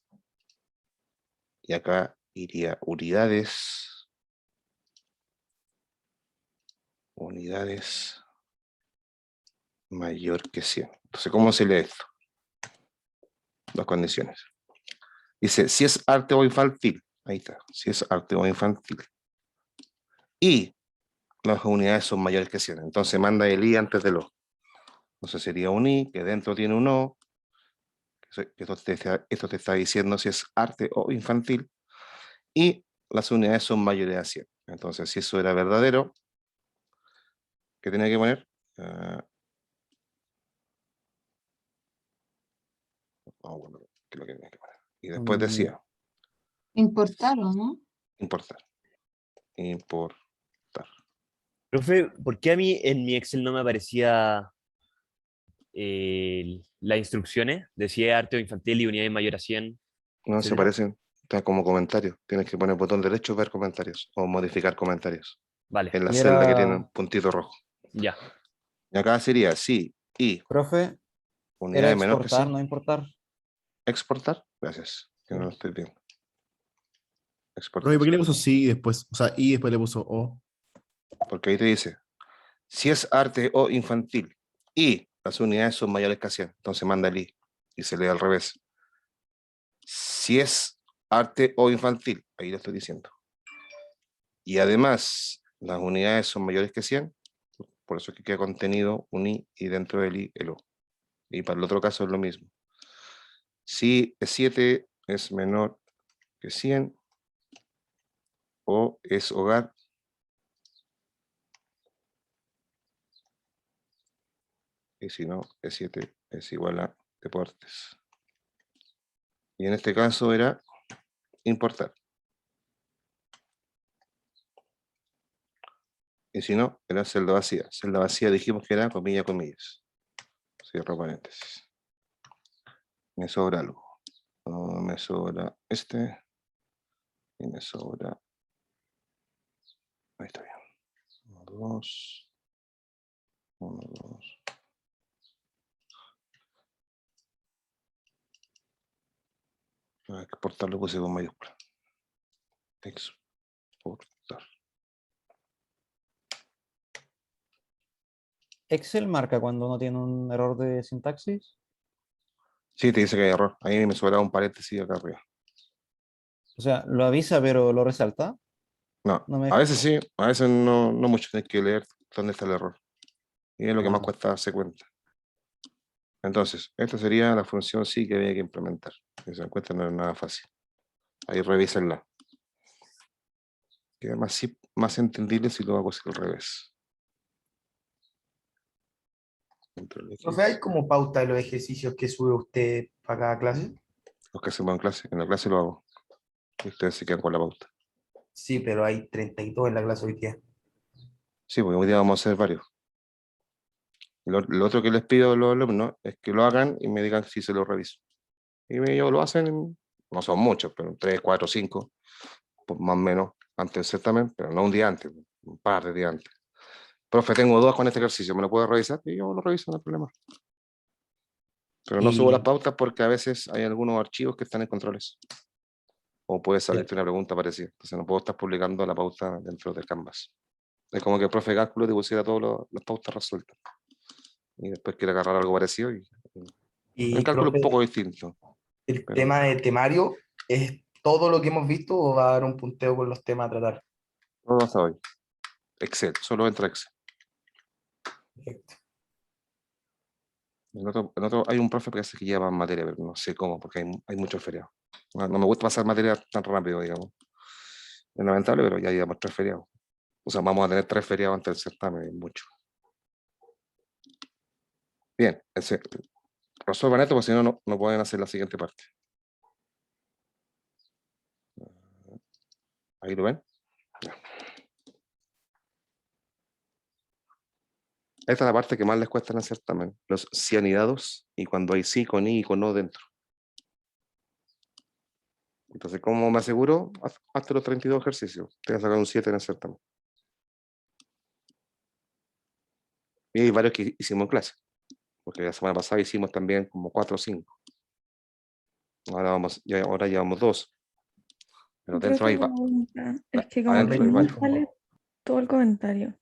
Y acá iría unidades. Unidades mayor que 100. Entonces, ¿cómo se lee esto? Dos condiciones. Dice, si es arte o infantil. Ahí está. Si es arte o infantil. Y las unidades son mayores que 100. Entonces manda el I antes del O. Entonces sería un I, que dentro tiene un O. Esto te está diciendo si es arte o infantil. Y las unidades son mayores a 100. Entonces, si eso era verdadero, ¿qué tenía que poner? Bueno, ¿qué es lo que tenía que poner? Y después decía, Importar, ¿o no? importar. Importar. Profe, ¿por qué a mí en mi Excel no me aparecía las instrucciones? Decía arte o infantil y unidades mayor a 100, No se etcétera. aparecen, está como comentario. Tienes que poner botón derecho, ver comentarios o modificar comentarios. Vale. En la Y celda que tiene era, un puntito rojo. Ya. Y acá sería sí, y Profe, era unidades menor que exportar, 100. no importar. Exportar, gracias, que no lo estoy viendo. Profe, Exportar, ¿por qué le puso sí y después, o sea, y después le puso o? porque ahí te dice, si es arte o infantil y las unidades son mayores que 100, entonces manda el y se lee al revés. Si es arte o infantil, ahí lo estoy diciendo. Y además, las unidades son mayores que 100, por eso es que queda contenido un y dentro del i el o. Y para el otro caso es lo mismo. Si 7 es menor que 100 o es hogar, y si no, E7 es igual a deportes. Y en este caso era importar. Y si no, era celda vacía. Celda vacía dijimos que era comillas, comillas. Cierro paréntesis. Me sobra algo. No, me sobra este. Y me sobra. Ahí está bien. 1, 2. 1, 2. Exportar lo puse con mayúscula. Exportar. ¿Excel marca cuando uno tiene un error de sintaxis? Sí, te dice que hay error. Ahí me sobra un paréntesis acá arriba. O sea, lo avisa pero lo resalta. No, No me a deja- veces sí, a veces no, no mucho. Tienes que leer dónde está el error. Y es lo que más Ah. cuesta darse cuenta. Entonces, esta sería la función sí que había que implementar. Si se dan cuenta, no es nada fácil. Ahí revísenla. Queda más entendible si lo hago así al revés. Control X. Profe, ¿hay como pauta de los ejercicios que sube usted para cada clase? Los que hacemos en clase. En la clase lo hago. Y ustedes se quedan con la pauta. Sí, pero hay 32 en la clase hoy día. Sí, porque hoy día vamos a hacer varios. Lo otro que les pido a los alumnos es que lo hagan y me digan si se lo reviso. Y ellos lo hacen, no son muchos, pero 3, 4, 5, pues más o menos antes del certamen, pero no un día antes, un par de días antes. Profe, tengo dudas con este ejercicio, ¿me lo puedo revisar? Y yo lo reviso, no hay problema. Pero no subo las Y, pautas porque a veces hay algunos archivos que están en controles. O puede ya, salirte una pregunta parecida. Entonces no puedo estar publicando la pauta dentro del Canvas. Es como que el profe de cálculo te pusiera todas las pautas resueltas. Y después quiere agarrar algo parecido. El y, cálculo es un poco profe, distinto. ¿el Pero tema de temario es todo lo que hemos visto o va a dar un punteo con los temas a tratar? todo hasta hoy. Excel, solo entra Excel. Perfecto. Hay un profe que hace que lleva más materia, pero no sé cómo, porque hay muchos feriados. No me gusta pasar materia tan rápido, digamos. Es lamentable, pero ya llevamos 3 feriados. O sea, vamos a tener 3 feriados antes del certamen, es mucho. Bien, resuelvan esto, porque si no, no pueden hacer la siguiente parte. Ahí lo ven. Ya. Esta es la parte que más les cuesta en el certamen, los cianidados y cuando hay sí con i y con no dentro. Entonces, ¿cómo me aseguro? Hazte los 32 ejercicios. Te vas a sacar un 7 en el certamen. Y hay varios que hicimos en clase, porque la semana pasada hicimos también como 4 o 5. Ahora llevamos 2. Pero dentro Profe, hay, una pregunta. Es que como que adentro hay no me varios. sale todo el comentario.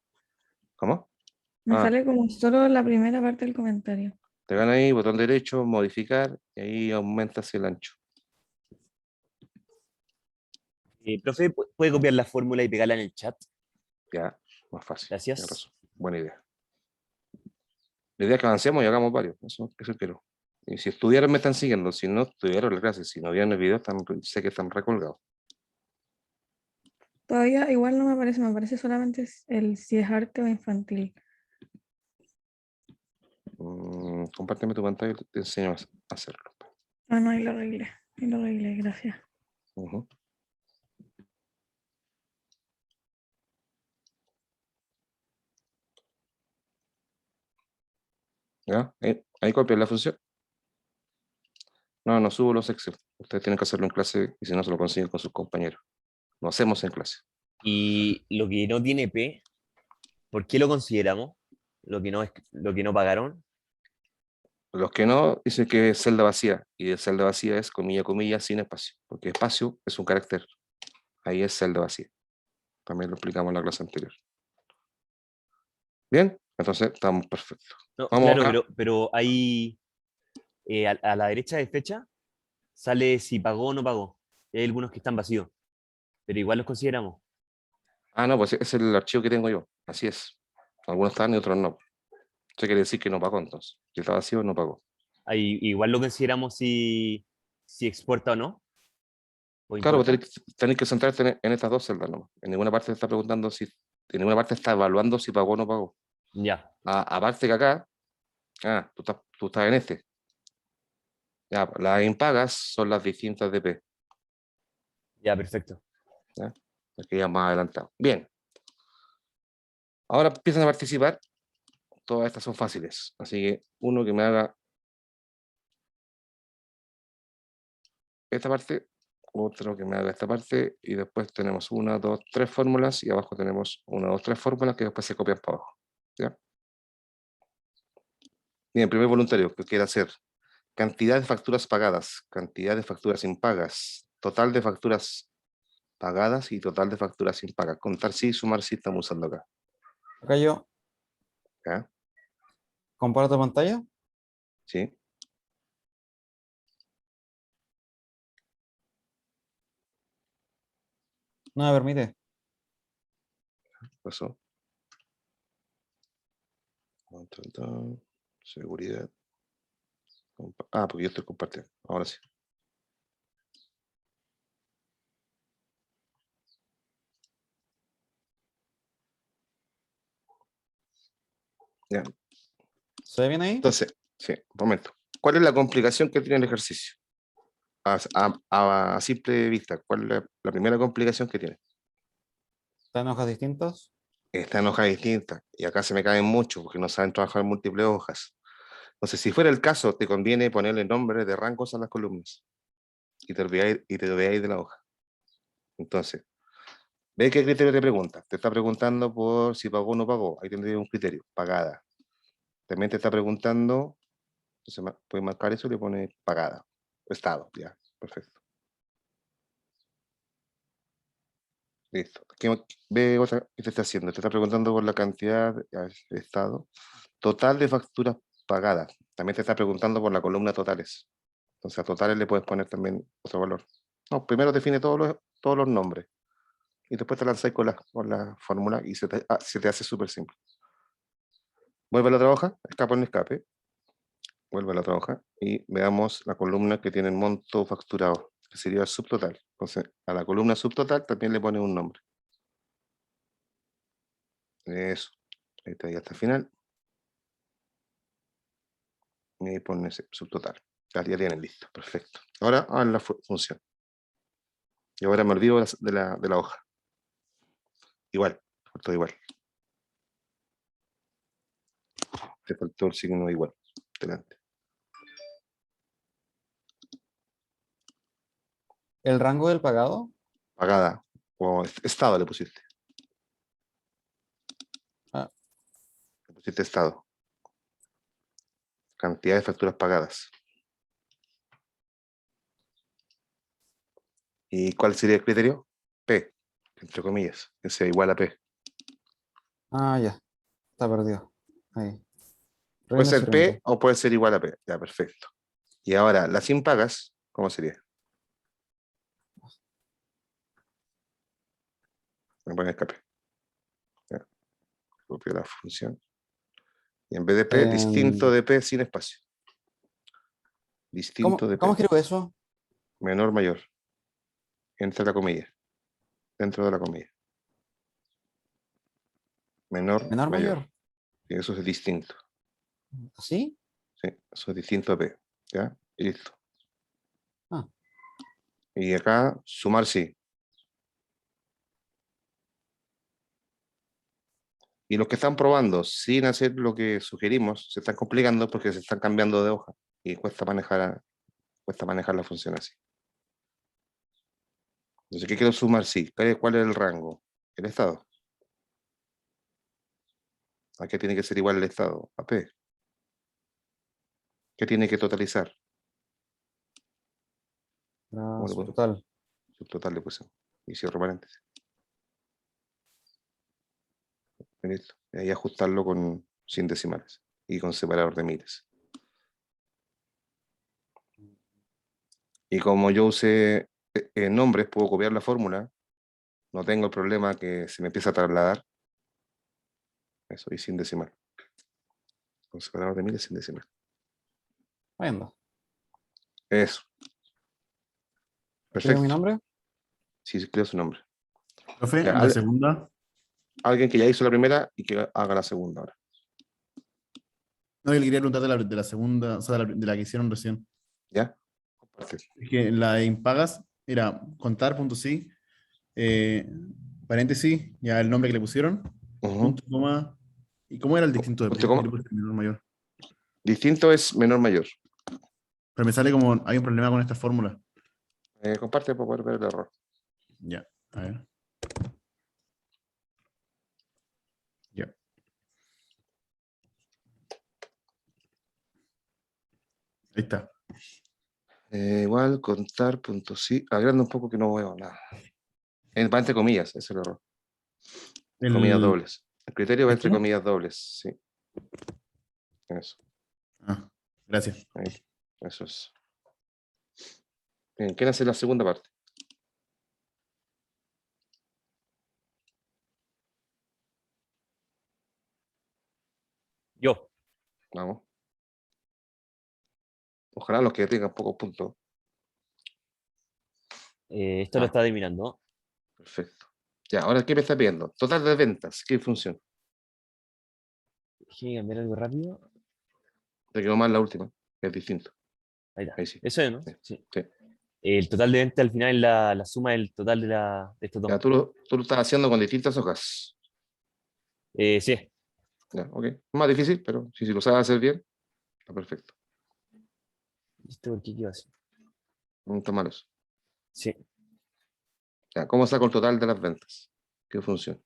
¿Cómo? Me Ah, sale como solo la primera parte del comentario. te van ahí, botón derecho, modificar, y ahí aumentas el ancho. Profe, ¿puede copiar la fórmula y pegarla en el chat? Ya, más fácil. Gracias. Tienes razón. Buena idea. La idea es que avancemos y hagamos varios. Eso quiero. Y si estudiaron, me están siguiendo. Si no estudiaron la clase, si no vieron el video, sé que están recolgados. Todavía igual no me aparece solamente el si es arte o infantil. Compárteme tu pantalla y te enseño a hacerlo. Ah, no, ahí lo arreglé, gracias. Ujú. ¿Ya? Ahí copian la función. No subo los Excel. Ustedes tienen que hacerlo en clase y si no se lo consiguen con sus compañeros. Lo hacemos en clase. Y lo que no tiene P, ¿por qué lo consideramos? lo que no pagaron. Los que no, dicen que es celda vacía, y de celda vacía es comilla, comilla, sin espacio, porque espacio es un carácter. Ahí es celda vacía. También lo explicamos en la clase anterior. Bien, entonces estamos perfectos. No, Vamos claro, a... pero hay a la derecha de fecha sale si pagó o no pagó. Y hay algunos que están vacíos, pero igual los consideramos. Ah, no, pues es el archivo que tengo yo. Así es. Algunos están y otros no. Eso quiere decir que no pagó entonces. Si está vacío, no pagó. Ahí, igual lo consideramos si exporta o no. O Claro, pues importa. tenés que centrarte en estas dos celdas, ¿no? En ninguna parte te está preguntando si... En ninguna parte está evaluando si pagó o no pagó. Ya, Aparte que acá... tú estás en este. Ya, las impagas son las distintas de P. ya, perfecto. ¿Ya? Aquí ya más adelantado. Bien. Ahora empiezan a participar. Todas estas son fáciles. Así que uno que me haga esta parte, otro que me haga esta parte, y después tenemos 1, 2, 3 fórmulas, y abajo tenemos 1, 2, 3 fórmulas que después se copian para abajo. ¿Ya? Bien, primer voluntario que quiere hacer cantidad de facturas pagadas, cantidad de facturas impagas, total de facturas pagadas y total de facturas impagas. Contar sí, sumar sí estamos usando acá. Acá yo ¿Ya? comparto pantalla. ¿Sí? No me permite. Pasó. Seguridad. Porque yo estoy compartiendo. Ahora sí. Ya. ¿Se ve bien ahí? Entonces, sí, un momento. ¿Cuál es la complicación que tiene el ejercicio? A simple vista, ¿cuál es la primera complicación que tiene? ¿Están hojas distintas? Está en hojas distintas, y acá se me caen mucho porque no saben trabajar en múltiples hojas. Entonces, si fuera el caso, te conviene ponerle nombres de rangos a las columnas y te olvidáis de la hoja. Entonces, ¿ve qué criterio te pregunta? Te está preguntando por si pagó o no pagó. Ahí tendría un criterio, pagada. También te está preguntando, entonces puedes marcar eso y le pone pagada. Estado, ya, perfecto. Listo. Ve otra que te está haciendo? Te está preguntando por la cantidad de estado. Total de facturas pagadas. También te está preguntando por la columna totales. Entonces a totales le puedes poner también otro valor. No, primero define todos los nombres. Y después te lanzáis con la fórmula y se te hace súper simple. Vuelve a la otra hoja, escapa en escape. Vuelve a la otra hoja y veamos la columna que tiene el monto facturado, que sería el subtotal. Entonces, a la columna subtotal también le pone un nombre. Eso. Ahí está, ya hasta el final. Y ahí pone ese subtotal. Ya tienen listo, perfecto. Ahora hagan la función. Y ahora me olvido de la hoja. Igual, todo igual. Te faltó el signo de igual. Delante. ¿El rango del pagado? Pagada. O estado le pusiste. Le pusiste estado. Cantidad de facturas pagadas. ¿Y cuál sería el criterio? P, entre comillas, que sea igual a P. Ya. Está perdido. Ahí. Puede Reina ser P sirviente. o puede ser igual a P. Ya, perfecto. Y ahora, las impagas, ¿cómo sería? Me pone escape. Ya. Copio la función. Y en vez de P, distinto de P sin espacio. Distinto de P. ¿Cómo escribo eso? Menor, mayor. Entre la comilla. Dentro de la comilla. Menor, Menor, mayor. mayor. Y eso es distinto. ¿Así? Sí, eso es distinto a P. ¿Ya? Y listo. Y acá, sumar sí. Y los que están probando sin hacer lo que sugerimos, se están complicando porque se están cambiando de hoja y cuesta manejar la función así. Entonces, ¿qué quiero sumar? Sí. ¿Cuál es el rango? El estado. ¿A qué tiene que ser igual el estado? A P. ¿Qué tiene que totalizar? Ah, ¿Cómo le pongo? subtotal. Subtotal le puse. Y cierro paréntesis. Y listo. Y ahí ajustarlo sin decimales y con separador de miles. Y como yo usé nombres, puedo copiar la fórmula. No tengo el problema que se me empieza a trasladar. Eso, y sin decimal. Con separador de miles sin decimal. Bueno, Eso. ¿escribo mi Perfecto. nombre? Sí, creo su nombre. Profe, Ya, la segunda. alguien que ya hizo la primera y que haga la segunda ahora. No, yo le quería preguntar de la segunda, o sea, de la que hicieron recién. ¿Ya? Comparte. Es que la de impagas era contar.sí, paréntesis, ya el nombre que le pusieron, Ujú. punto, coma. ¿Y cómo era el distinto de Punto, P? coma. Yo le puse menor mayor. Distinto es menor mayor. Pero me sale como hay un problema con esta fórmula. Comparte para poder ver el error. Ya, a ver. Ya. Ahí está. Igual contar punto sí. Agranda un poco que no veo nada. Va entre comillas, ese es el error. Comillas dobles. El criterio va entre ¿Esto? comillas dobles, sí. Eso. Ah, gracias. Ahí. Eso es. Bien, ¿quién hace la segunda parte? Yo. Vamos. Ojalá los que tengan pocos puntos. Esto lo está adivinando. Perfecto. Ya, ahora, ¿qué me está pidiendo? Total de ventas. ¿Qué función? Déjame cambiar algo rápido. Te quedó mal la última, que es distinto. Ahí está. Ahí sí. Eso es, ¿no? Sí. Sí. Sí. El total de venta al final es la suma del total de estos dos. Ya, tú lo estás haciendo con distintas hojas. Sí. Ya, ok. Más difícil, pero si lo sabes hacer bien, está perfecto. ¿Esto por qué iba así? No está malo eso. Sí. Ya, ¿cómo saco el total de las ventas? ¿Qué función?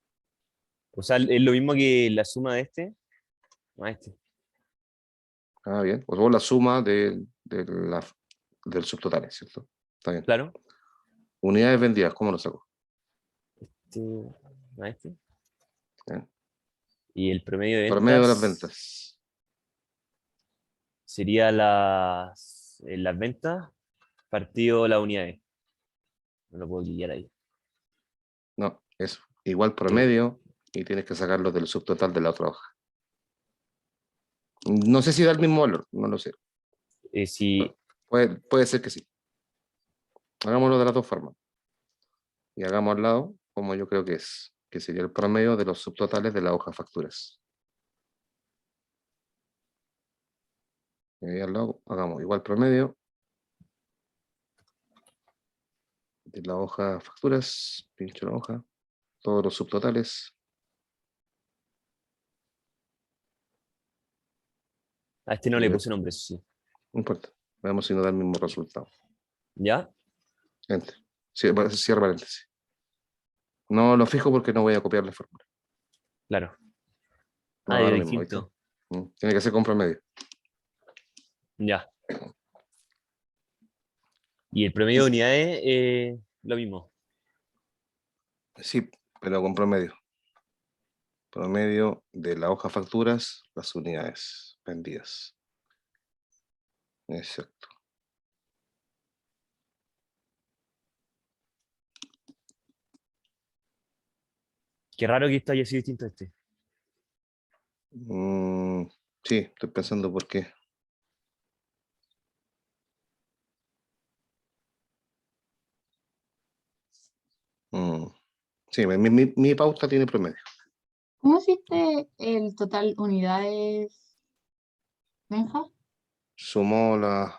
O sea, es lo mismo que la suma de este más este. Ah, bien. Pues vos la suma del subtotal, ¿cierto? Está bien. Claro. Unidades vendidas, ¿cómo lo saco? Este más este. Bien. Y el promedio de ventas. Promedio de las ventas. Sería las ventas partido las unidades. No lo puedo guiar ahí. No, eso. Igual promedio y tienes que sacarlo del subtotal de la otra hoja. No sé si da el mismo valor, no lo sé. Si Puede ser que sí. Hagámoslo de las dos formas. Y hagamos al lado, como yo creo que sería el promedio de los subtotales de la hoja facturas. Y ahí al lado hagamos igual promedio de la hoja facturas, pincho la hoja, todos los subtotales. a este no le puse nombre, eso sí. No importa. Veamos si nos da el mismo resultado. ¿Ya? Enter. Cierra paréntesis. No lo fijo porque no voy a copiar la fórmula. Claro. No, Ah, da de lo mismo, ¿viste? distinto. Tiene que ser con promedio. Ya. Y el promedio de unidades, lo mismo. Sí, pero con promedio. Promedio de la hoja facturas, las unidades vendidas. Exacto. Qué raro que esto haya sido distinto a este. Sí, estoy pensando por qué. Sí, mi pauta tiene promedio. ¿Cómo hiciste el total unidades, Benja? Sumó las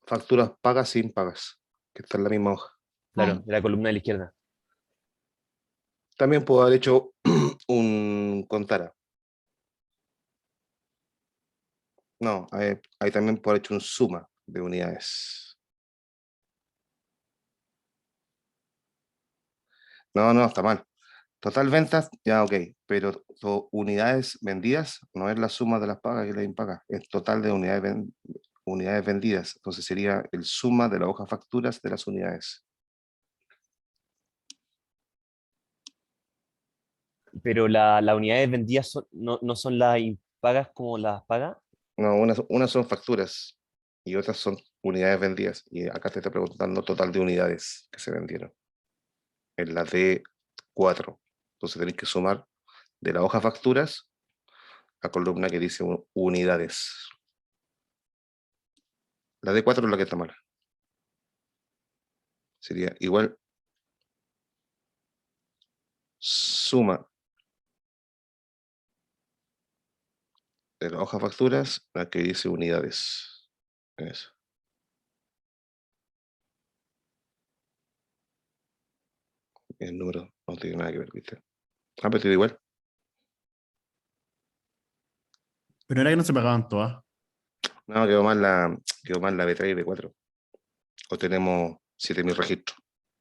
facturas pagas sin pagas, que está en la misma hoja. Claro, de la columna de la izquierda. También puedo haber hecho un contara. No, ahí también puedo haber hecho un suma de unidades. No, está mal. Total ventas, ya ok, pero unidades vendidas no es la suma de las pagas y las impagas, es total de unidades vendidas. Entonces sería el suma de la hoja facturas de las unidades. Pero las unidades vendidas no son las impagas como las pagas. No, unas son facturas y otras son unidades vendidas. Y acá te está preguntando total de unidades que se vendieron. En la D4. Entonces tenéis que sumar de la hoja facturas la columna que dice unidades. La D4 es la que está mala. Sería igual suma de la hoja facturas la que dice unidades. Eso. El número no tiene nada que ver, ¿viste? Ah, pero te da igual. Pero era que no se pagaban todas. No, quedó mal la B3 y B4. O tenemos 7.000 registros.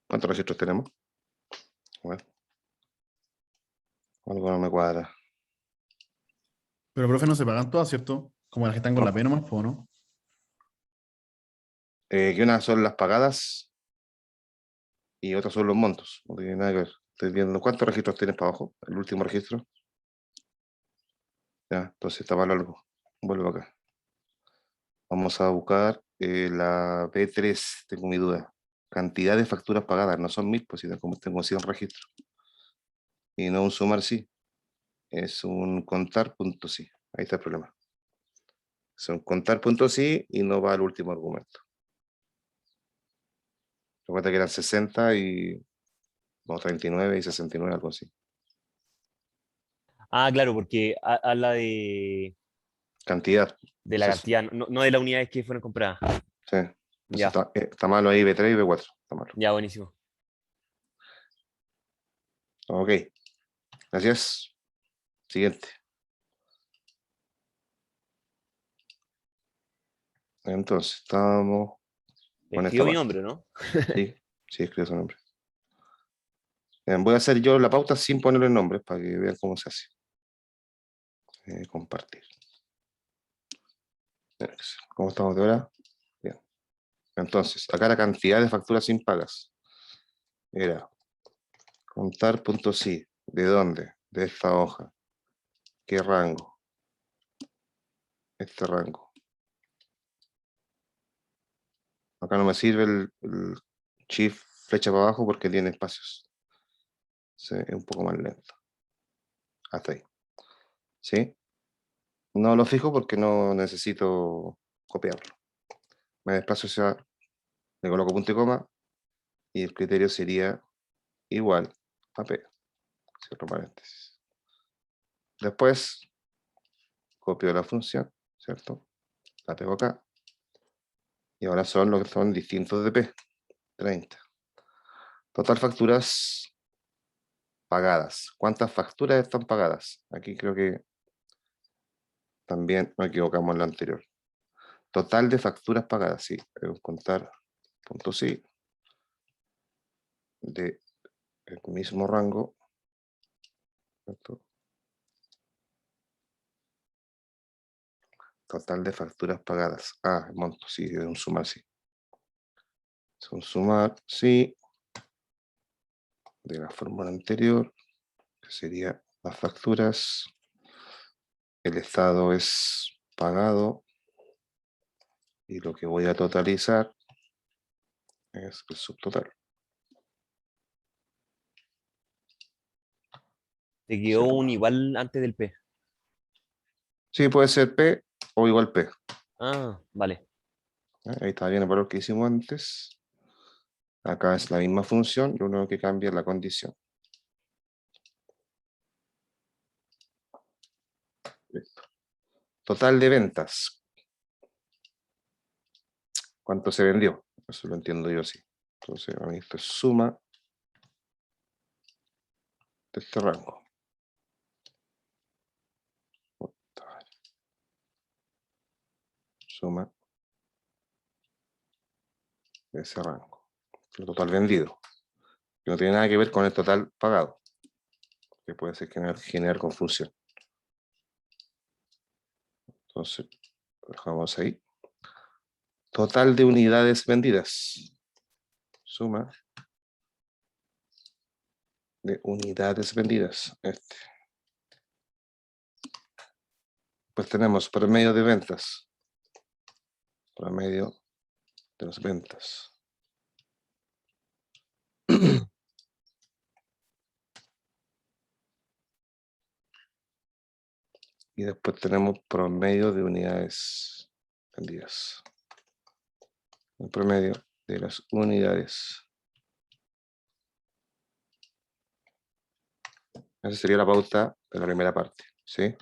¿Cuántos registros tenemos? Bueno, algo no me cuadra. Pero, profe, no se pagan todas, ¿cierto? Como las que están con la P nomás, po, ¿no? Que unas son las pagadas y otras son los montos. No tiene nada que ver. Estoy viendo cuántos registros tienes para abajo. El último registro. Ya, entonces está mal algo. Vuelvo acá. Vamos a buscar la B3. Tengo mi duda. Cantidad de facturas pagadas. No son 1000, pues si tengo 100 registros. Y no un sumar sí. Es un contar punto sí. Ahí está el problema. Es un contar punto sí y no va al último argumento. Recuerda que eran 60 y... No, 39 y 69, algo así. Ah, claro, porque habla Cantidad. de la Es eso. cantidad, no de las unidades que fueron compradas. Sí. Ya, Está malo ahí B3 y B4. Está malo. ya, buenísimo. Ok. Gracias. Siguiente. Entonces, estamos con esta Escribo mi parte. nombre, ¿no? Sí, sí, escribe su nombre. Voy a hacer yo la pauta sin ponerle nombre para que vean cómo se hace. Compartir. ¿Cómo estamos de hora? Bien. Entonces, acá la cantidad de facturas impagas era contar punto sí. ¿De dónde? De esta hoja. ¿Qué rango? Este rango. Acá no me sirve el shift flecha para abajo porque tiene espacios. Sí, es un poco más lento. Hasta ahí. ¿Sí? No lo fijo porque no necesito copiarlo. Me desplazo hacia, le coloco punto y coma y el criterio sería igual a P. Cierro paréntesis. Después copio la función, ¿cierto? La pego acá. Y ahora son lo que son distintos de P. 30. Total facturas pagadas. ¿Cuántas facturas están pagadas? Aquí creo que también nos equivocamos en lo anterior. Total de facturas pagadas, sí. Debemos contar punto sí. De el mismo rango. ¿Cierto? Total de facturas pagadas. Ah, el monto, sí, es un sumar, sí. Es un sumar, sí. De la fórmula anterior, que sería las facturas. El estado es pagado. Y lo que voy a totalizar es el subtotal. Te quedó un igual antes del P. Sí, puede ser P o igual P. Ah, vale. Ahí está bien el valor que hicimos antes. Acá es la misma función, lo único que cambia es la condición. Listo. Total de ventas. ¿Cuánto se vendió? Eso lo entiendo yo así. Entonces, a mí esto es suma de este rango. Suma de ese rango. El total vendido. Que no tiene nada que ver con el total pagado. que puede ser generar confusión. Entonces, dejamos ahí. Total de unidades vendidas. Suma de unidades vendidas. Pues tenemos promedio de ventas. Promedio de las ventas. Y después tenemos promedio de unidades vendidas. El promedio de las unidades. Esa sería la pauta de la primera parte, ¿sí?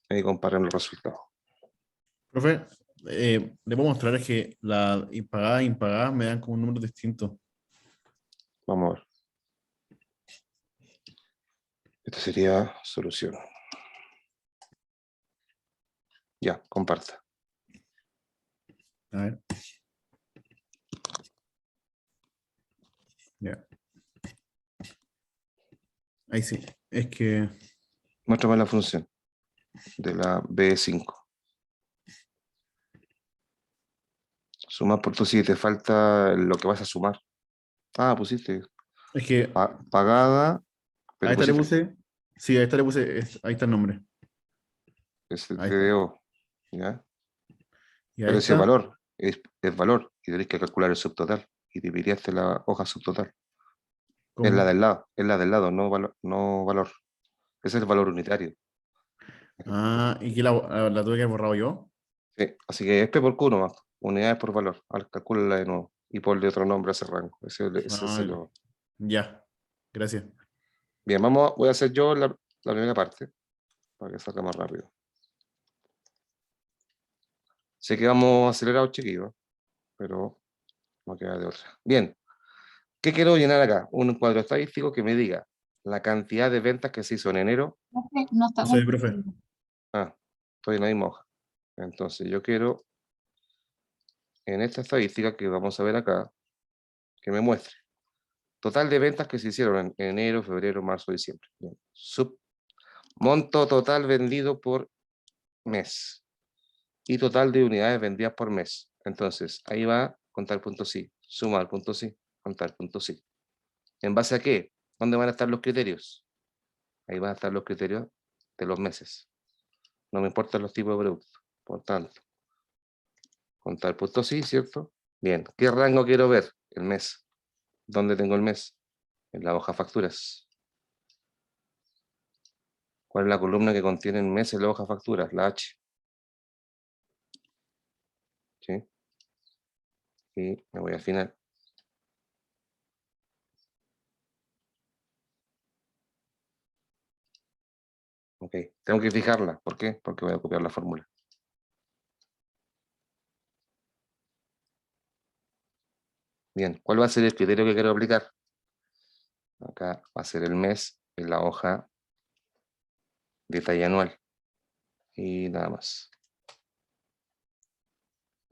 Ahí comparen los resultados. Profe, le puedo mostrar es que la impagada e impagada me dan como un número distinto. Vamos a ver. Esta sería solución. Ya, comparta. A ver. Ya. Ahí sí. Es que Muéstrame la función de la B5. Sumar por tu sí, te falta lo que vas a sumar. Ah, pusiste es que pagada, a pero esta le pusiste puse. Sí, a esta le puse. Ahí está el nombre. es el Ahí está. TDO, ¿ya? Y a Pero ese esta. valor es valor y tenés que calcular el subtotal y dividirías la hoja subtotal. Es la ¿Cómo? del lado, no valor, no valor. Ese es el valor unitario. Ah, ¿y que la tuve que haber borrado yo? Sí, así que es P por Q nomás, unidades por valor. Calcúlala de nuevo y ponle otro nombre a ese rango. Ah, ya. Gracias. Bien, voy a hacer yo la primera parte para que salga más rápido. Sé que vamos acelerados, chiquillos, pero no queda de otra. Bien, ¿qué quiero llenar acá? Un cuadro estadístico que me diga la cantidad de ventas que se hizo en enero. Profe, no está Soy profe. compartido. Ah, estoy en la misma hoja. Entonces yo quiero, en esta estadística que vamos a ver acá, que me muestre total de ventas que se hicieron en enero, febrero, marzo, diciembre. Bien. Monto total vendido por mes y total de unidades vendidas por mes. Entonces, ahí va a contar punto sí, sumar punto sí, contar punto sí. ¿En base a qué? ¿Dónde van a estar los criterios? Ahí van a estar los criterios de los meses. No me importan los tipos de productos. Por tanto, contar punto sí, ¿cierto? Bien, ¿qué rango quiero ver? El mes. ¿Dónde tengo el mes? En la hoja facturas. ¿Cuál es la columna que contiene el mes en la hoja facturas? La H. ¿Sí? Y me voy al final. Ok, tengo que fijarla. ¿Por qué? Porque voy a copiar la fórmula. Bien, ¿cuál va a ser el criterio que quiero aplicar? Acá va a ser el mes en la hoja de talla anual. Y nada más.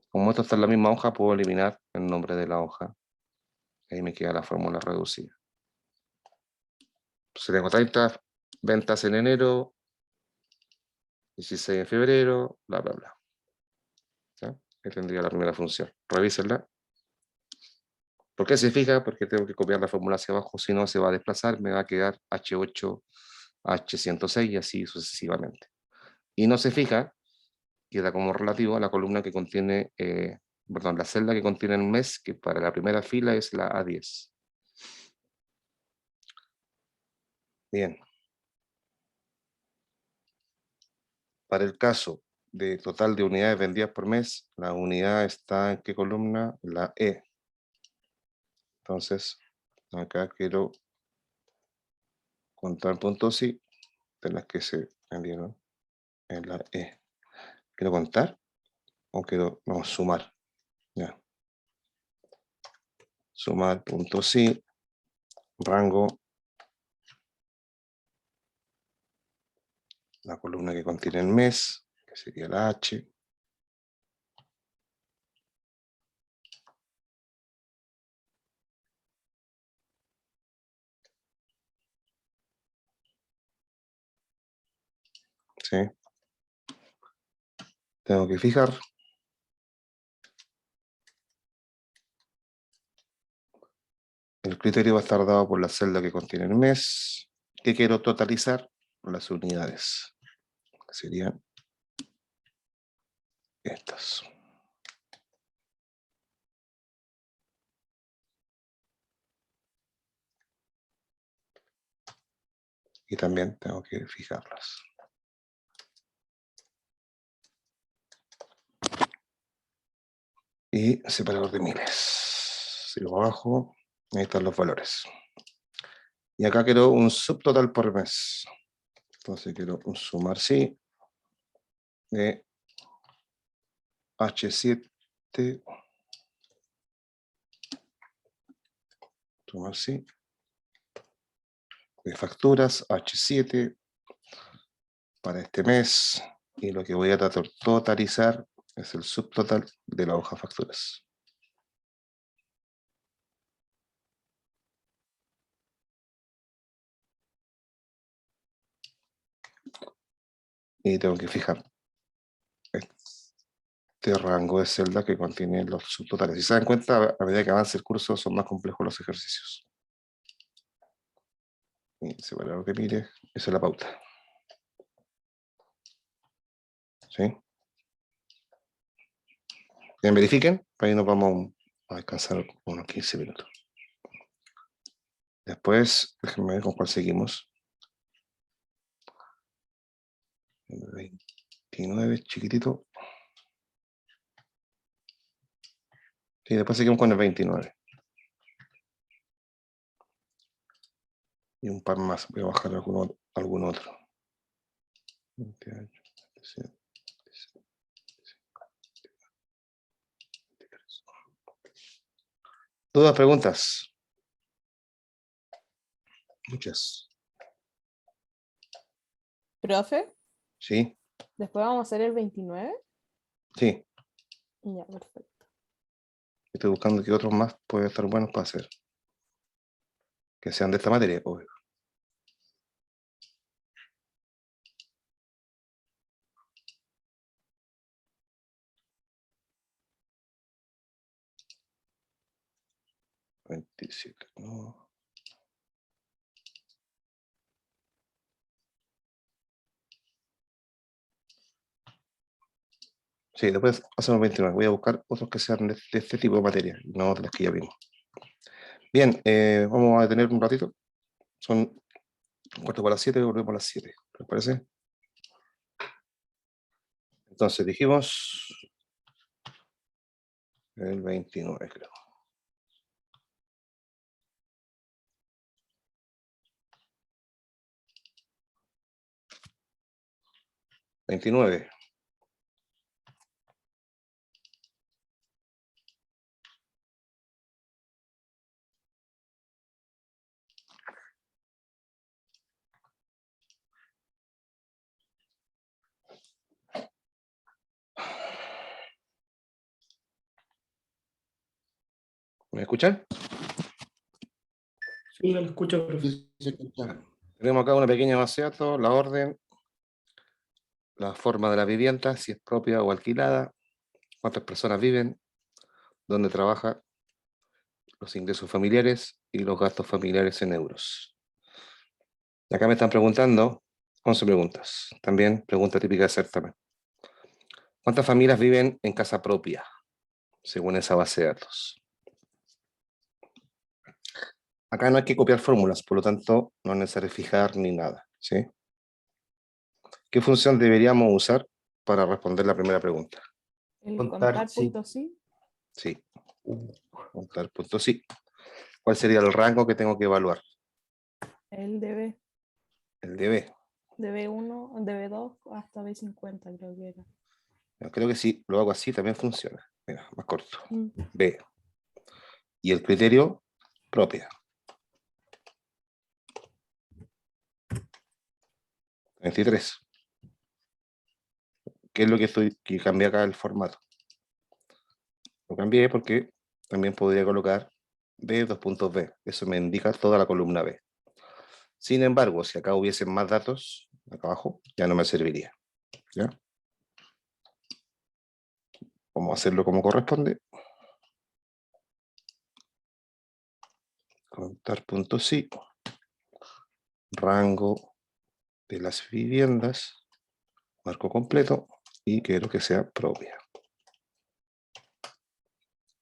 Como esto está en la misma hoja, puedo eliminar el nombre de la hoja. Ahí me queda la fórmula reducida. Entonces tengo 30 ventas en enero, 16 en febrero, bla, bla, bla. ¿Ya? Ahí tendría la primera función. Revísenla. ¿Por qué se fija? Porque tengo que copiar la fórmula hacia abajo, si no se va a desplazar, me va a quedar H8, H106 y así sucesivamente. Y no se fija, queda como relativo a la columna que contiene, perdón, la celda que contiene el mes, que para la primera fila es la A10. Bien. Para el caso de total de unidades vendidas por mes, la unidad está en qué columna? La E. Entonces, acá quiero contar puntos sí de las que se vendieron en la E. ¿Quiero contar? ¿O quiero sumar? Ya. Sumar puntos sí, rango, la columna que contiene el mes, que sería la H. ¿sí? Tengo que fijar. El criterio va a estar dado por la celda que contiene el mes, que quiero totalizar las unidades. Serían estas. Y también tengo que fijarlas. Y separador de miles. Si lo bajo, ahí están los valores. Y acá quiero un subtotal por mes. Entonces quiero un sumar sí de H7. Sumar sí. De facturas H7 para este mes. Y lo que voy a totalizar es el subtotal de la hoja facturas. Y tengo que fijar este rango de celda que contiene los subtotales. Si se dan cuenta, a medida que avance el curso son más complejos los ejercicios. Y separador de miles, esa es la pauta. ¿Sí? Bien, verifiquen, ahí nos vamos a descansar unos 15 minutos. Después, déjenme ver con cuál seguimos. El 29, chiquitito. Sí, después seguimos con el 29. Y un par más, voy a bajar algún otro. 28, 27, 27, 23. ¿Dudas, preguntas? Muchas. Profe, ¿Sí? después vamos a hacer el 29. Sí. Ya, perfecto. Estoy buscando que otros más pueden estar buenos para hacer. Que sean de esta materia, obvio. No. Sí, después hacemos 29. Voy a buscar otros que sean de este tipo de materia, no de las que ya vimos. Bien, vamos a detener un ratito. Son 7:15, volvemos a las 7. ¿Les parece? Entonces dijimos el 29, creo. ¿29? ¿Me escuchan? Sí, lo escucho, profe. Tenemos acá una pequeña base de datos, la orden, la forma de la vivienda, si es propia o alquilada, cuántas personas viven, dónde trabaja, los ingresos familiares y los gastos familiares en euros. Acá me están preguntando 11 preguntas. También pregunta típica de certamen. ¿Cuántas familias viven en casa propia, según esa base de datos? Acá no hay que copiar fórmulas, por lo tanto, no es necesario fijar ni nada, ¿sí? ¿Qué función deberíamos usar para responder la primera pregunta? El Contar, contar sí. punto sí. Sí. Contar punto sí. ¿Cuál sería el rango que tengo que evaluar? El DB. El de B. DB1, DB2 hasta B50 creo que era. Yo creo que si lo hago así también funciona. Mira, más corto. Mm. B. Y el criterio, propia. 23. ¿Qué es lo que cambié acá el formato? Lo cambié porque también podría colocar B, 2.B. Eso me indica toda la columna B. Sin embargo, si acá hubiesen más datos, acá abajo, ya no me serviría. ¿Ya? Vamos a hacerlo como corresponde. Contar punto sí. Rango de las viviendas. Marco completo. Y quiero que sea propia.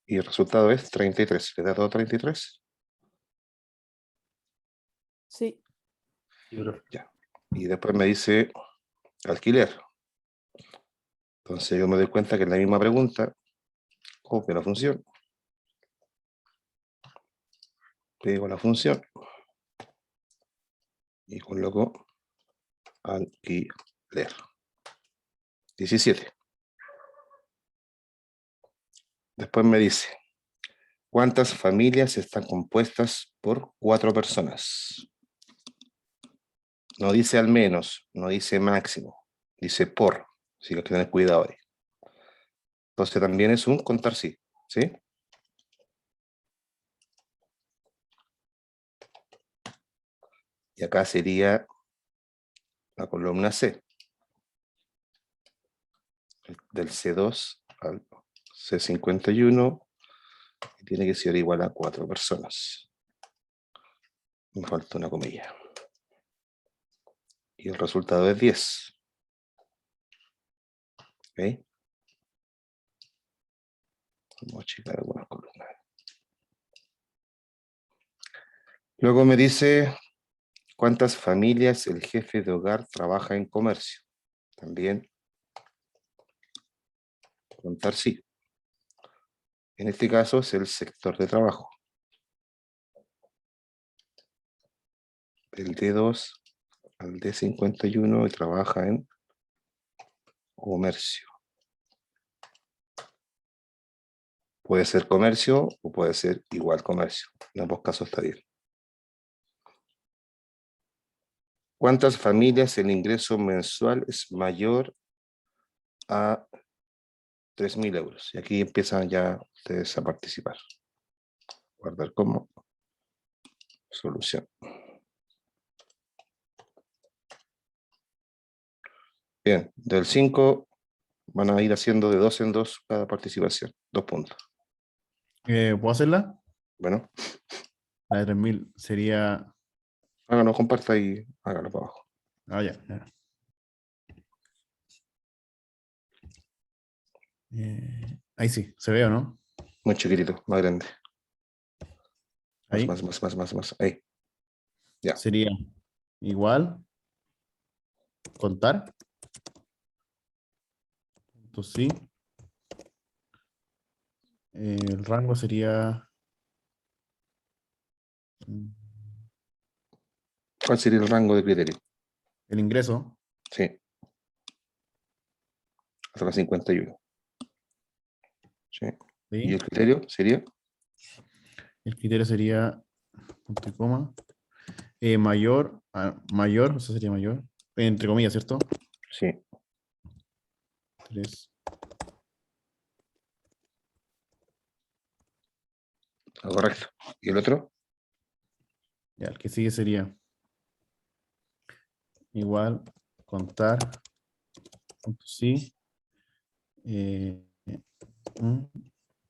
Y el resultado es 33. ¿Le da todo 33? Sí. Ya. Y después me dice alquiler. Entonces yo me doy cuenta que es la misma pregunta. Copio la función. Pego la función. Y coloco alquiler. 17. Después me dice, ¿cuántas familias están compuestas por 4 personas? No dice al menos, no dice máximo, dice por. Así que hay que tener cuidado ahí. Entonces también es un contar sí, ¿sí? Y acá sería la columna C. Del C2 al C51 tiene que ser igual a 4 personas. Me falta una comilla. Y el resultado es 10. ¿Ok? Vamos a checar algunas columnas. Luego me dice cuántas familias el jefe de hogar trabaja en comercio. También contar sí. En este caso es el sector de trabajo. Del D2 al D51 trabaja en comercio. Puede ser comercio o puede ser igual comercio. En ambos casos está bien. ¿Cuántas familias el ingreso mensual es mayor a 3.000 euros? Y aquí empiezan ya ustedes a participar. Guardar como solución. Bien, del 5 van a ir haciendo de 2 en 2 cada participación. 2 puntos. ¿Puedo hacerla? Bueno, La de 3000 sería. háganlo, comparta y háganlo para abajo. Ah, ya. Ya. Ahí sí, se ve o no. Muy chiquitito, más grande. Ahí. Más. Ahí. Ya. Sería igual. Contar. Entonces sí. El rango sería. ¿Cuál sería el rango de criterio? El ingreso. Sí. Hasta la 51. Sí. ¿Sí? ¿Y el criterio sería? El criterio sería punto y coma. Mayor, mayor, eso sería mayor. Entre comillas, ¿cierto? Sí. 3. Correcto. ¿Y el otro? Ya, el que sigue sería igual contar. Punto sí. El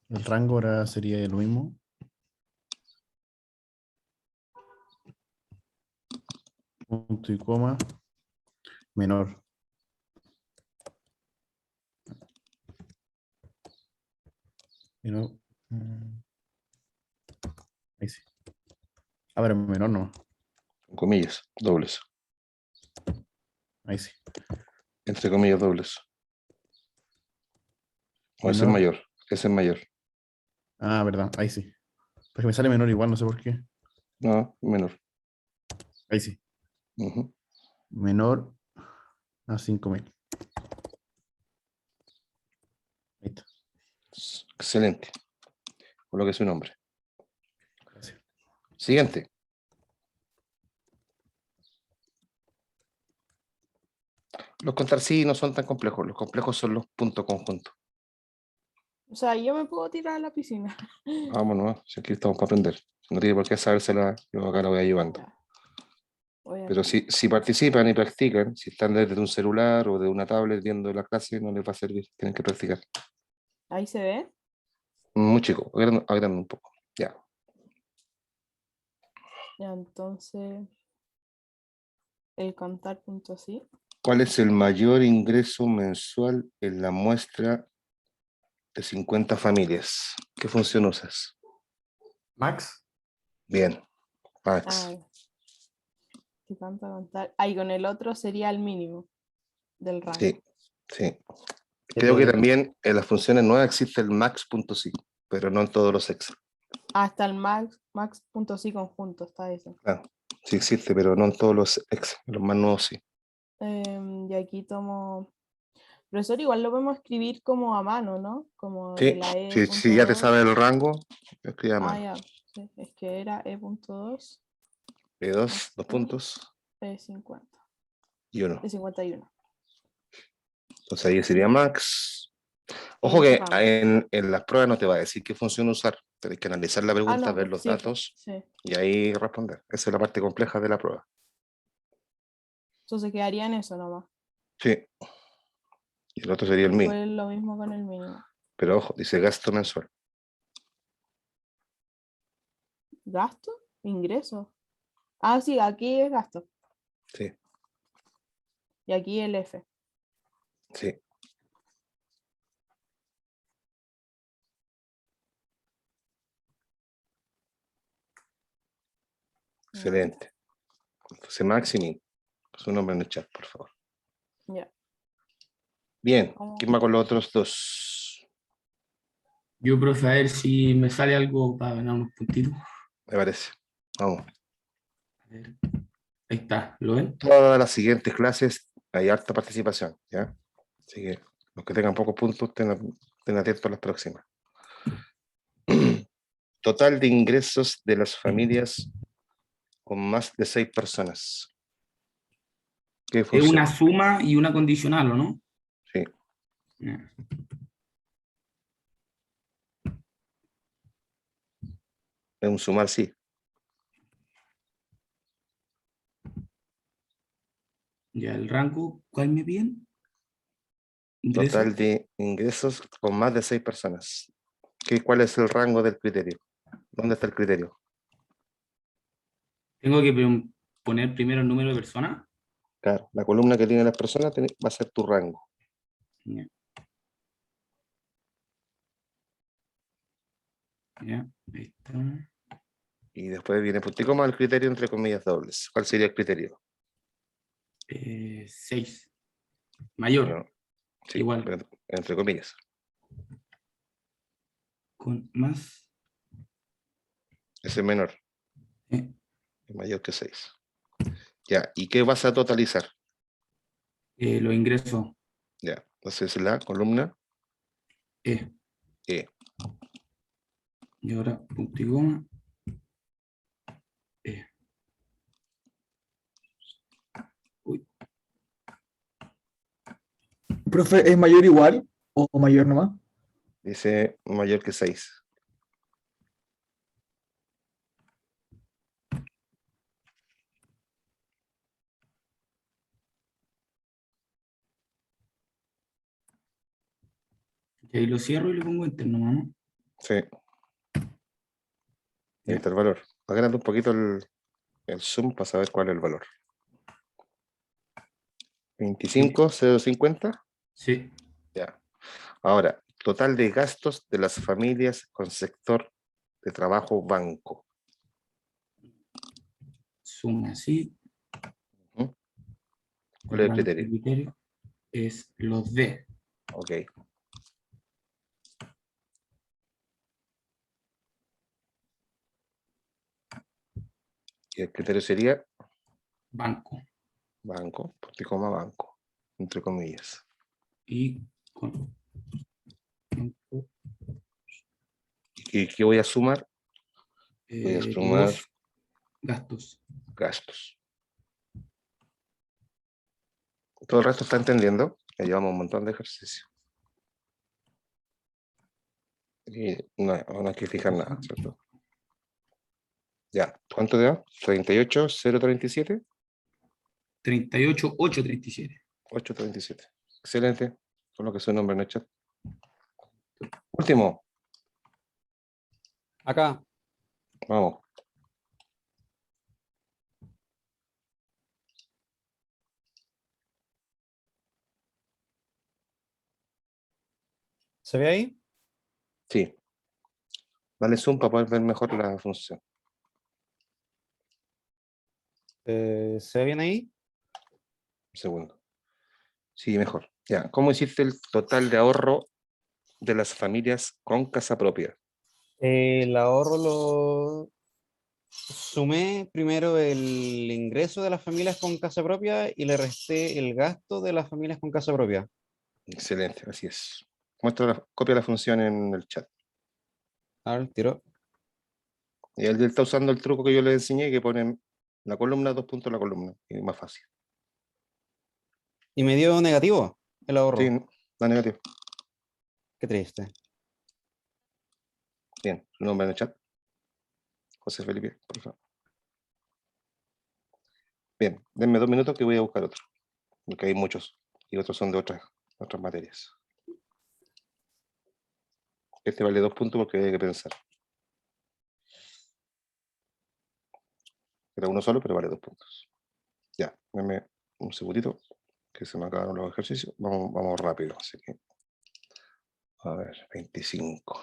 rango ahora sería lo mismo. Punto y coma. Menor. Menor. Ahí sí. A ver, menor no. Con comillas, dobles. Ahí sí. Entre comillas, dobles. O ese es Menor. mayor. Ese es mayor. Ah, verdad, ahí sí. Porque me sale menor igual, no sé por qué. No, menor. Ahí sí. Ujú. Menor a 5000. Ahí está. Excelente. Coloque su nombre. Gracias. Siguiente. Los contar sí no son tan complejos. Los complejos son los puntos conjuntos. O sea, yo me puedo tirar a la piscina. Vámonos, si aquí estamos para aprender. No tiene por qué sabérsela, yo acá la voy ayudando. Voy a Pero si participan y practican, si están desde un celular o de una tablet viendo la clase, no les va a servir. Tienen que practicar. Ahí se ve. Muy chico, agranda un poco. Ya. Ya, entonces, el contar punto sí. ¿Cuál es el mayor ingreso mensual en la muestra de 50 familias? ¿Qué función usas? Max. Bien, Max. Ah, ¿qué tanto contar? Ahí con el otro sería el mínimo del rango. Sí, sí. Creo que también en las funciones nuevas existe el max.sí, pero no en todos los Excel. Hasta el max punto sí conjunto, está eso. Claro, sí existe, pero no en todos los Excel. Los más nuevos sí. Y aquí tomo. Profesor, igual lo podemos escribir como a mano, ¿no? Como de Sí, la si ya te E.2. sabes el rango, escribe a Ah, mano. ya. Sí, es que era E.2 2, 2 puntos de 50. y 1. De 51. Entonces ahí sería max. Y Ojo el que rango. en las pruebas no te va a decir qué función usar. Tienes que analizar la pregunta, no, ver pues los sí, datos sí. y ahí responder. Esa es la parte compleja de la prueba. Entonces quedaría en eso nomás. Sí. Y el otro sería el mínimo. Después lo mismo con el mínimo. Pero ojo, dice gasto mensual. ¿Gasto? ¿Ingreso? Ah, sí, aquí es gasto. Sí, Y aquí el F. sí. Excelente. Entonces, Maximi, su nombre en el chat, por favor. Ya. Bien, ¿Cómo? ¿quién va con los otros dos? Yo, profe, a ver si me sale algo para ganar unos puntitos. Me parece. Vamos. A ver. Ahí está, ¿lo ven? Todas las siguientes clases hay harta participación, ¿ya? Así que los que tengan pocos puntos, estén atentos a las próximas. Total de ingresos de las familias con más de 6 personas. ¿Qué Es función? una suma y una condicional, ¿o no? Sí. Ya. Es un sumar, sí. Ya, el rango, ¿cuál me piden? Ingreso. Total de ingresos con más de 6 personas. ¿Cuál es el rango del criterio? ¿Dónde está el criterio? Tengo que poner primero el número de personas. Claro, la columna que tiene las personas va a ser tu rango. Ya. Ya, ahí está. Y después viene puntico más el criterio entre comillas dobles. ¿Cuál sería el criterio? 6. Mayor. Bueno, sí, Igual. pero entre comillas. Con más. Ese es menor. Eh. Es mayor que 6. Ya, ¿y qué vas a totalizar? Los ingresos. Ya, entonces la columna E. E. Y ahora punto y coma. E. Uy. Profe, ¿es mayor igual o mayor nomás? Dice mayor que 6. Y ahí lo cierro y le pongo enter nomás, ¿no? Sí. Ahí está el valor. Agranda un poquito el zoom para saber cuál es el valor. 25,050. Sí. Ya. Ahora, total de gastos de las familias con sector de trabajo banco. Suma así. ¿Cuál es el rango criterio? de criterio es los D. Ok. Y el criterio sería Banco. banco, punto y coma banco, entre comillas. Y con ¿Y qué voy a sumar? Voy a sumar los gastos. gastos. ¿Todo el resto está entendiendo? Ya llevamos un montón de ejercicios. Y no hay que fijar nada, ¿cierto? Ya, ¿cuánto te da? 38,037. 38, 8, 37. 837. Excelente. Coloque su nombre en el chat. Último. Acá. Vamos. ¿Se ve ahí? Sí. Dale zoom para poder ver mejor la función. ¿Se ve bien ahí? Un segundo. Sí, mejor. Ya. ¿Cómo hiciste el total de ahorro de las familias con casa propia? El ahorro lo sumé primero el ingreso de las familias con casa propia y le resté el gasto de las familias con casa propia. Excelente, así es. Muestra la copia de la función en el chat. A ver, tiro. Y él está usando el truco que yo le enseñé, que ponen la columna, 2 puntos la columna. Y es más fácil. Y me dio negativo el ahorro. Sí, da negativo. Qué triste. Bien, su nombre en el chat. José Felipe, por favor. Bien, denme 2 minutos que voy a buscar otro. Porque hay muchos. Y otros son de otras materias. Este vale 2 puntos porque hay que pensar. Era uno solo, pero vale 2 puntos. Ya, denme un segundito, que se me acabaron los ejercicios. Vamos rápido, así que. A ver, 25.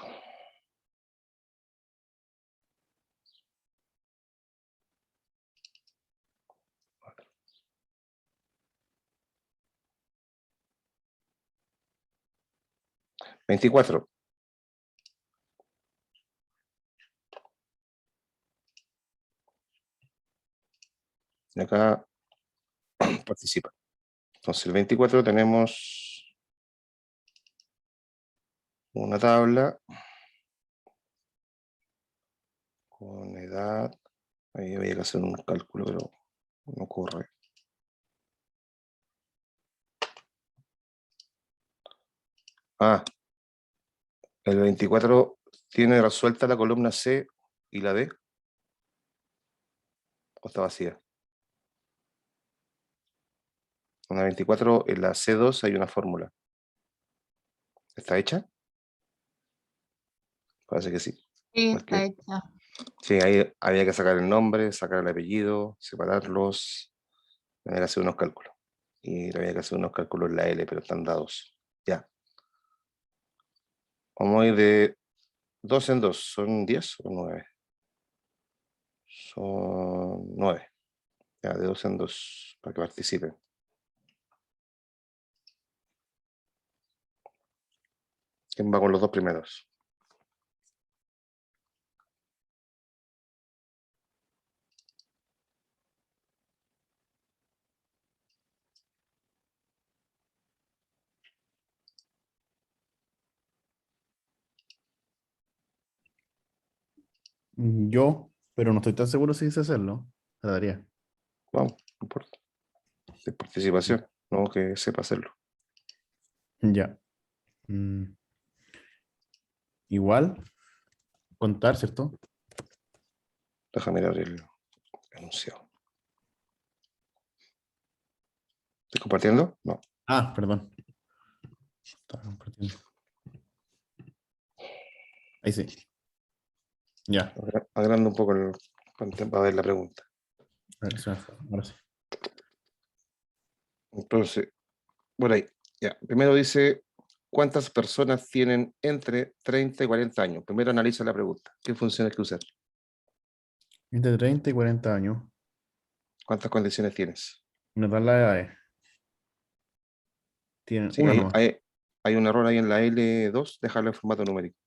¿24? Y acá participa. Entonces, el 24 tenemos una tabla con edad. Ahí había que hacer un cálculo, pero no ocurre. Ah, el 24 tiene resuelta la columna C y la D. ¿O está vacía? En la 24, en la C2 hay una fórmula. ¿Está hecha? Parece que sí. Sí, Porque está hecha. sí, ahí había que sacar el nombre, sacar el apellido, separarlos, había que hacer unos cálculos. Y había que hacer unos cálculos en la L, pero están dados. Ya. Vamos a ir de 2 en 2. ¿Son 10 o 9? Son 9. Ya, de 2 en 2, para que participen. ¿Quién va con los dos primeros? Yo, pero no estoy tan seguro si dice hacerlo. Daría. Vamos, no importa. De participación, no que sepa hacerlo. Ya. Igual, contar, ¿cierto? Déjame mirar el enunciado. ¿Estoy compartiendo? No. Ah, perdón. Estaba compartiendo. Ahí sí. Ya. Agrando un poco el content para ver la pregunta. A ver, ahora sí. Entonces, por ahí. Ya. Primero dice, ¿cuántas personas tienen entre 30 y 40 años? Primero analiza la pregunta. ¿Qué funciones hay que usar? Entre 30 y 40 años. ¿Cuántas condiciones tienes? Nos dan la edad. Tienen Sí, una nomás. hay un error ahí en la L2, dejarlo en formato numérico.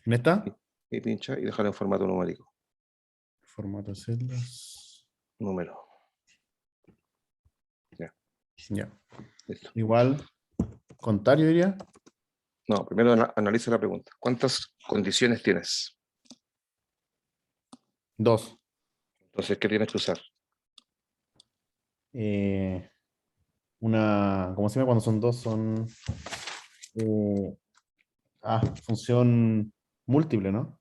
¿En esta? Y pincha y dejarlo en formato numérico. Formato celdas. Número. Ya. Ya. Listo. Igual, contar, yo diría. No, primero analiza la pregunta. ¿Cuántas condiciones tienes? 2. Entonces, ¿qué tienes que usar? ¿Cómo se llama cuando son dos? Son función múltiple, ¿no?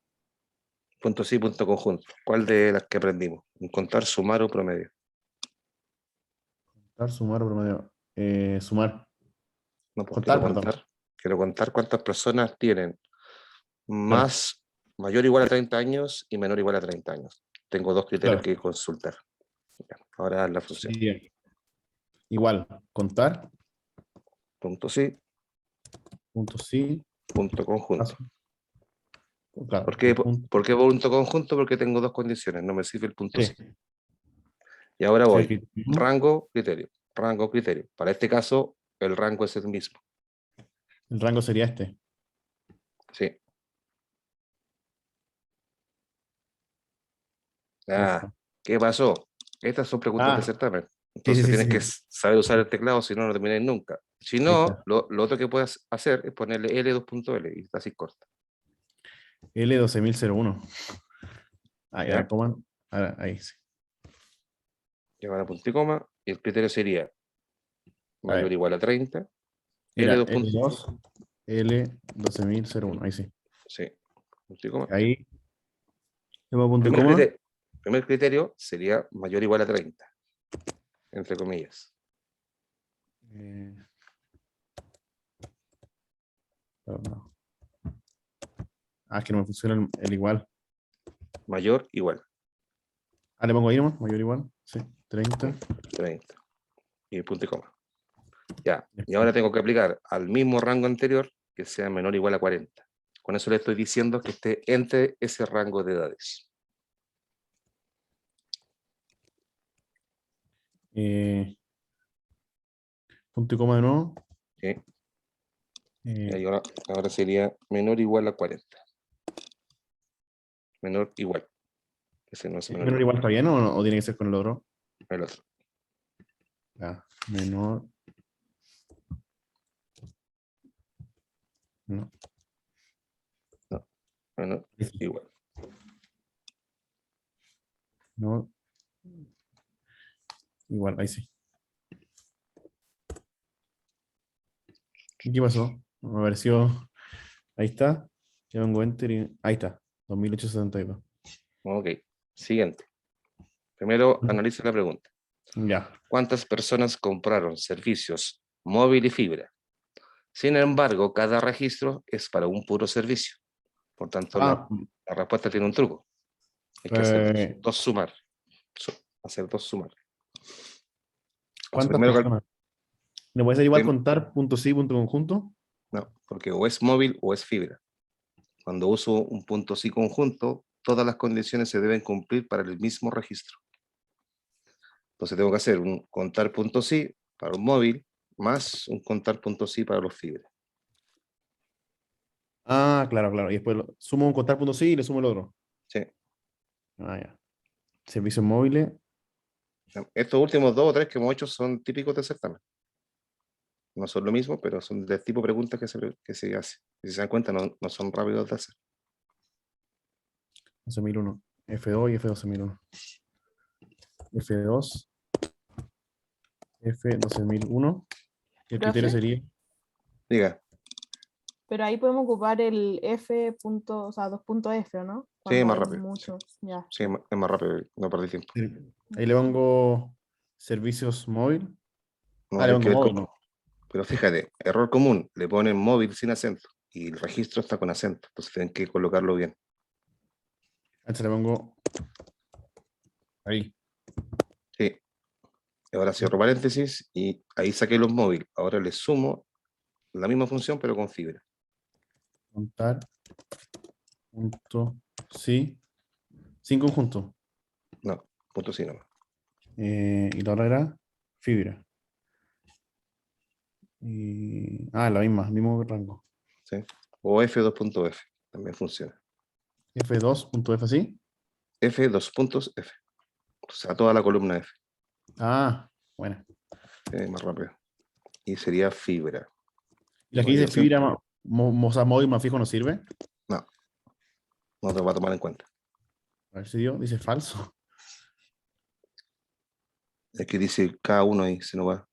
Punto sí, punto conjunto. ¿Cuál de las que aprendimos? ¿En contar, sumar o promedio? Contar, sumar, promedio. Sumar. No, pues, Contar, perdón. quiero contar cuántas personas tienen más, mayor o igual a 30 años y menor o igual a 30 años. Tengo dos criterios Claro. que consultar. Ya, ahora la función. Sería igual, contar, Punto sí, punto sí. punto conjunto. Claro, ¿Por qué conjunto. punto conjunto? Porque tengo dos condiciones, no me sirve el punto Sí. sí. Y ahora Sí, voy, criterio. rango, criterio, rango, criterio. Para este caso, el rango es el mismo. El rango sería este. Sí. Ah, ¿qué pasó? Estas son preguntas de certamen. Entonces sí, tienes sí, que sí. saber usar el teclado, si no, no termináis nunca. Si Ahí no, está. lo otro que puedes hacer es ponerle L2.L y está así corta. L12001. Ahí, ¿Ya? ahora coman. Ahora, ahí sí. Llevar a punto y coma, y el criterio sería mayor o ver. igual a 30. Era L2. L12001. Ahí sí. Sí, punto y coma. Ahí. Le pongo punto y coma. Primer criterio sería mayor o igual a 30, entre comillas. No. Es que no me funciona el igual. Mayor, igual. Le pongo ahí nomás, mayor igual. Sí, 30. 30. Y punto y coma. Ya. Y ahora tengo que aplicar al mismo rango anterior que sea menor o igual a 40. Con eso le estoy diciendo que esté entre ese rango de edades. Punto y coma de nuevo. ¿Sí? Y ahora sería menor o igual a 40. Menor igual. Ese no es menor, ¿Menor igual está bien o tiene que ser con el otro? El otro. Ya, menor. No. No, menor igual. No. Igual, ahí sí. ¿Y qué pasó? Me apareció. Ahí está. Yo pongo enter y. Ahí está. 2872. Ok. Siguiente. Primero analiza la pregunta. Ya. ¿Cuántas personas compraron servicios móvil y fibra? Sin embargo, cada registro es para un puro servicio. Por tanto, la respuesta tiene un truco. Hay que hacer dos sumar. Hacer dos sumar. ¿Cuántas personas? ¿No puede ser igual contar punto sí, punto conjunto? No, porque o es móvil o es fibra. Cuando uso un punto sí conjunto, todas las condiciones se deben cumplir para el mismo registro. Entonces tengo que hacer un contar punto sí para un móvil más un contar punto sí para los fibras. Claro, claro. Y después sumo un contar punto sí y le sumo el otro. Sí. Ya. Servicios móviles. Estos últimos dos o tres que hemos hecho son típicos de certamen. No son lo mismo, pero son del tipo de preguntas que se hace. Si se dan cuenta, no son rápidos de hacer. 12001. F2 y F12001. F2. F12001. Y el criterio sería. Diga. Pero ahí podemos ocupar el F. O sea, 2.F, ¿no? Sí, más hay rápido. mucho. Ya. Sí, es más rápido, no perdí tiempo. Ahí le pongo servicios móvil. No, Le pongo móvil, ¿no? Pero fíjate, error común, le ponen móvil sin acento y el registro está con acento, entonces tienen que colocarlo bien. Antes le pongo ahí. Sí. Ahora cierro paréntesis y ahí saqué los móviles. Ahora le sumo la misma función pero con fibra. Contar. Punto sí. Sin conjunto. No, punto sí nomás. Y la otra era fibra. La misma, el mismo rango. Sí. O F2.F, también funciona. F2.F, ¿sí? F2.F. O sea, toda la columna F. Bueno. Más rápido. Y sería fibra. ¿Y la que dice fibra, móvil más fijo no sirve? No. No te va a tomar en cuenta. A ver si dice falso. Es que dice cada uno ahí, se nos va.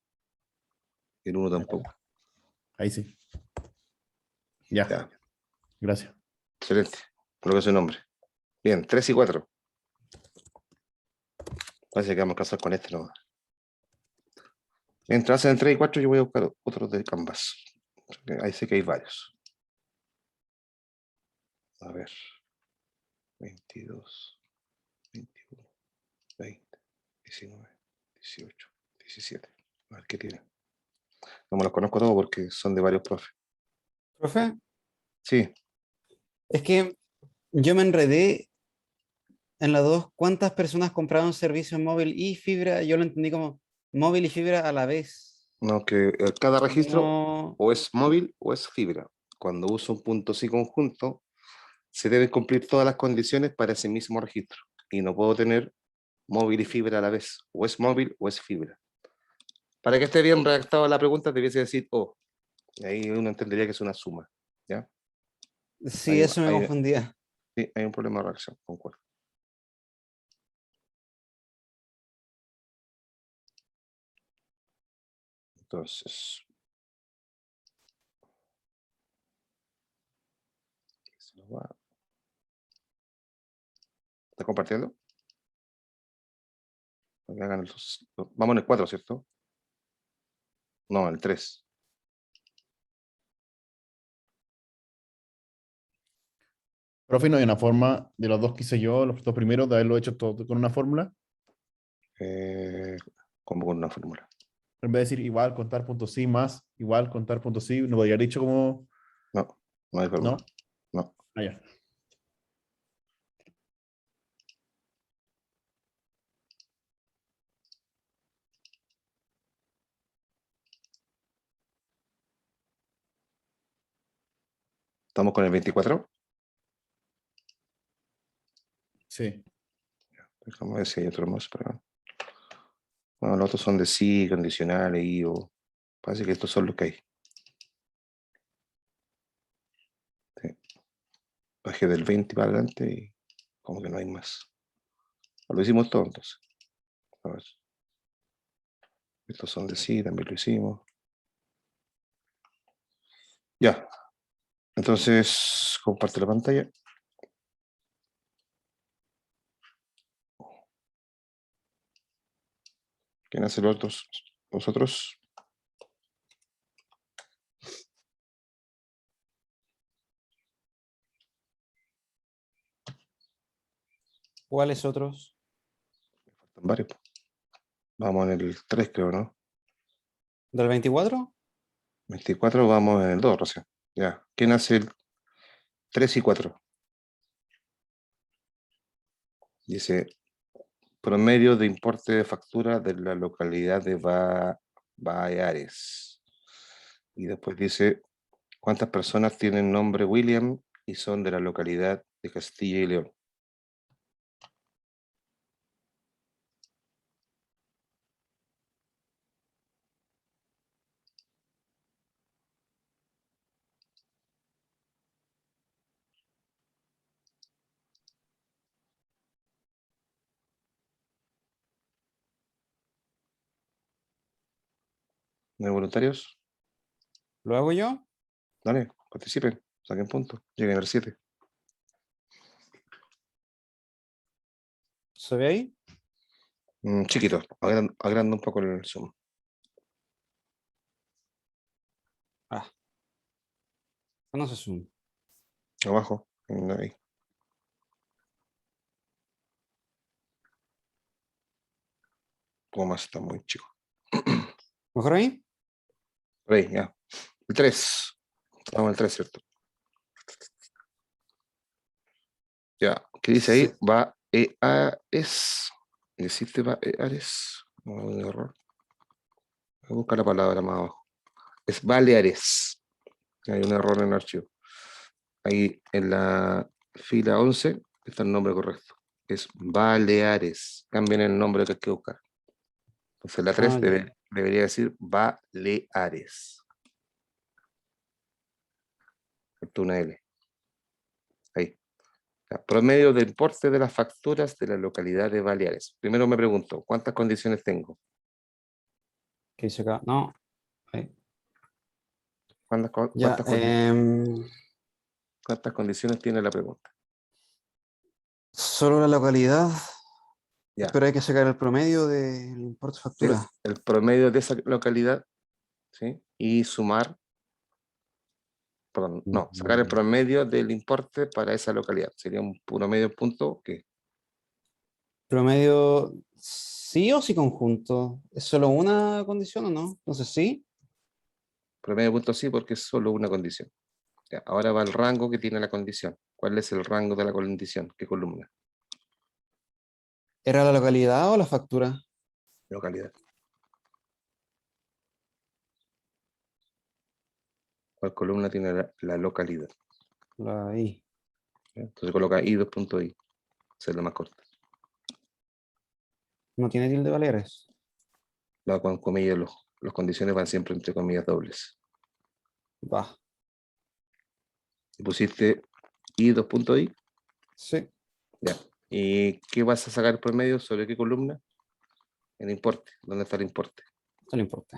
El uno tampoco. Ahí sí. Ya. Gracias. Excelente. Coloca su nombre. Bien, 3 y 4. Parece que vamos a casar con este nomás. Mientras hacen el 3 y 4, yo voy a buscar otros de Canvas. Porque ahí sé que hay varios. A ver. 22, 21, 20, 19, 18, 17. A ver qué tienen. No me los conozco todos porque son de varios profes. ¿Profe? Sí, Es que yo me enredé en la 2. ¿Cuántas personas compraron servicios móvil y fibra? Yo lo entendí como móvil y fibra a la vez. no, que cada registro No. o es móvil o es fibra. Cuando uso un punto sí conjunto, se deben cumplir todas las condiciones para ese mismo registro. Y no puedo tener móvil y fibra a la vez. O es móvil o es fibra. Para que esté bien redactada la pregunta, debiese decir O. Y ahí uno entendería que es una suma. ¿Ya? Sí, eso me Hay- confundía. sí, hay un problema de redacción, concuerdo. Entonces. se nos va. ¿Está compartiendo? Para que hagan vamos en el 4, ¿cierto? No, el 3. Profe, ¿no hay una forma de los dos que hice yo, los dos primeros, de haberlo hecho todo con una fórmula? Como con una fórmula. En vez de decir igual contar punto sí más igual contar punto sí, ¿no podría haber dicho como No, no hay fórmula. no? No. Ah, ya. ¿Estamos con el 24? Sí. Déjame ver si hay otro más. Bueno, los otros son de sí, condicionales, y o. Parece que estos son los que hay. Sí. Bajé del 20 para adelante y como que no hay más. Lo hicimos todo entonces. A ver. Estos son de sí, también lo hicimos. Ya. Entonces, comparte la pantalla. ¿Quién hace los otros? ¿Vosotros? ¿Cuáles otros? Faltan varios. Vamos en el 3, creo, ¿no? ¿Del 24? 24, vamos en el 2 recién. Ya. ¿Quién hace el 3 y 4? Dice, promedio de importe de factura de la localidad de Baleares. Y después dice, ¿cuántas personas tienen nombre William y son de la localidad de Castilla y León? ¿No hay voluntarios? ¿Lo hago yo? Dale, participen, saquen puntos, lleguen al 7. ¿Se ve ahí? Chiquito, agranda un poco el zoom. No se zoom. Abajo, ahí. Más está muy chico. ¿Mejor ahí? Por ahí, ya. El 3. Vamos al 3, ¿cierto? Ya, ¿qué dice ahí? Sí. Baleares. ¿Existe Baleares? No, hay un error. Voy a buscar la palabra más abajo. Es Baleares. Hay un error en el archivo. Ahí en la fila 11 está el nombre correcto. Es Baleares. Cambien el nombre que hay que buscar. Entonces la 3 Ya. debería decir Baleares. Falta una L. Ahí. Promedio de importe de las facturas de la localidad de Baleares. Primero me pregunto, ¿cuántas condiciones tengo? ¿Qué dice acá? No. Ahí. Ya, ¿Cuántas condiciones tiene la pregunta? solo la localidad. Ya. Pero hay que sacar el promedio del importe factura. El promedio de esa localidad, ¿sí? Y sumar, perdón, no, sacar el promedio del importe para esa localidad. Sería un promedio punto que Promedio, sí o sí conjunto. ¿Es solo una condición o no? Entonces sí. promedio punto sí, porque es solo una condición. Ya, ahora va el rango que tiene la condición. ¿Cuál es el rango de la condición? ¿Qué columna? ¿Era la localidad o la factura? Localidad. ¿Cuál columna tiene la localidad? La I. Entonces coloca I2.I. Esa es la más corta. ¿No tiene tilde Baleares? La con comillas, los condiciones van siempre entre comillas dobles. Va. ¿Y pusiste I2.I? Sí. Ya. ¿Y qué vas a sacar por medio? ¿Sobre qué columna? El importe. ¿Dónde está el importe? No le importa.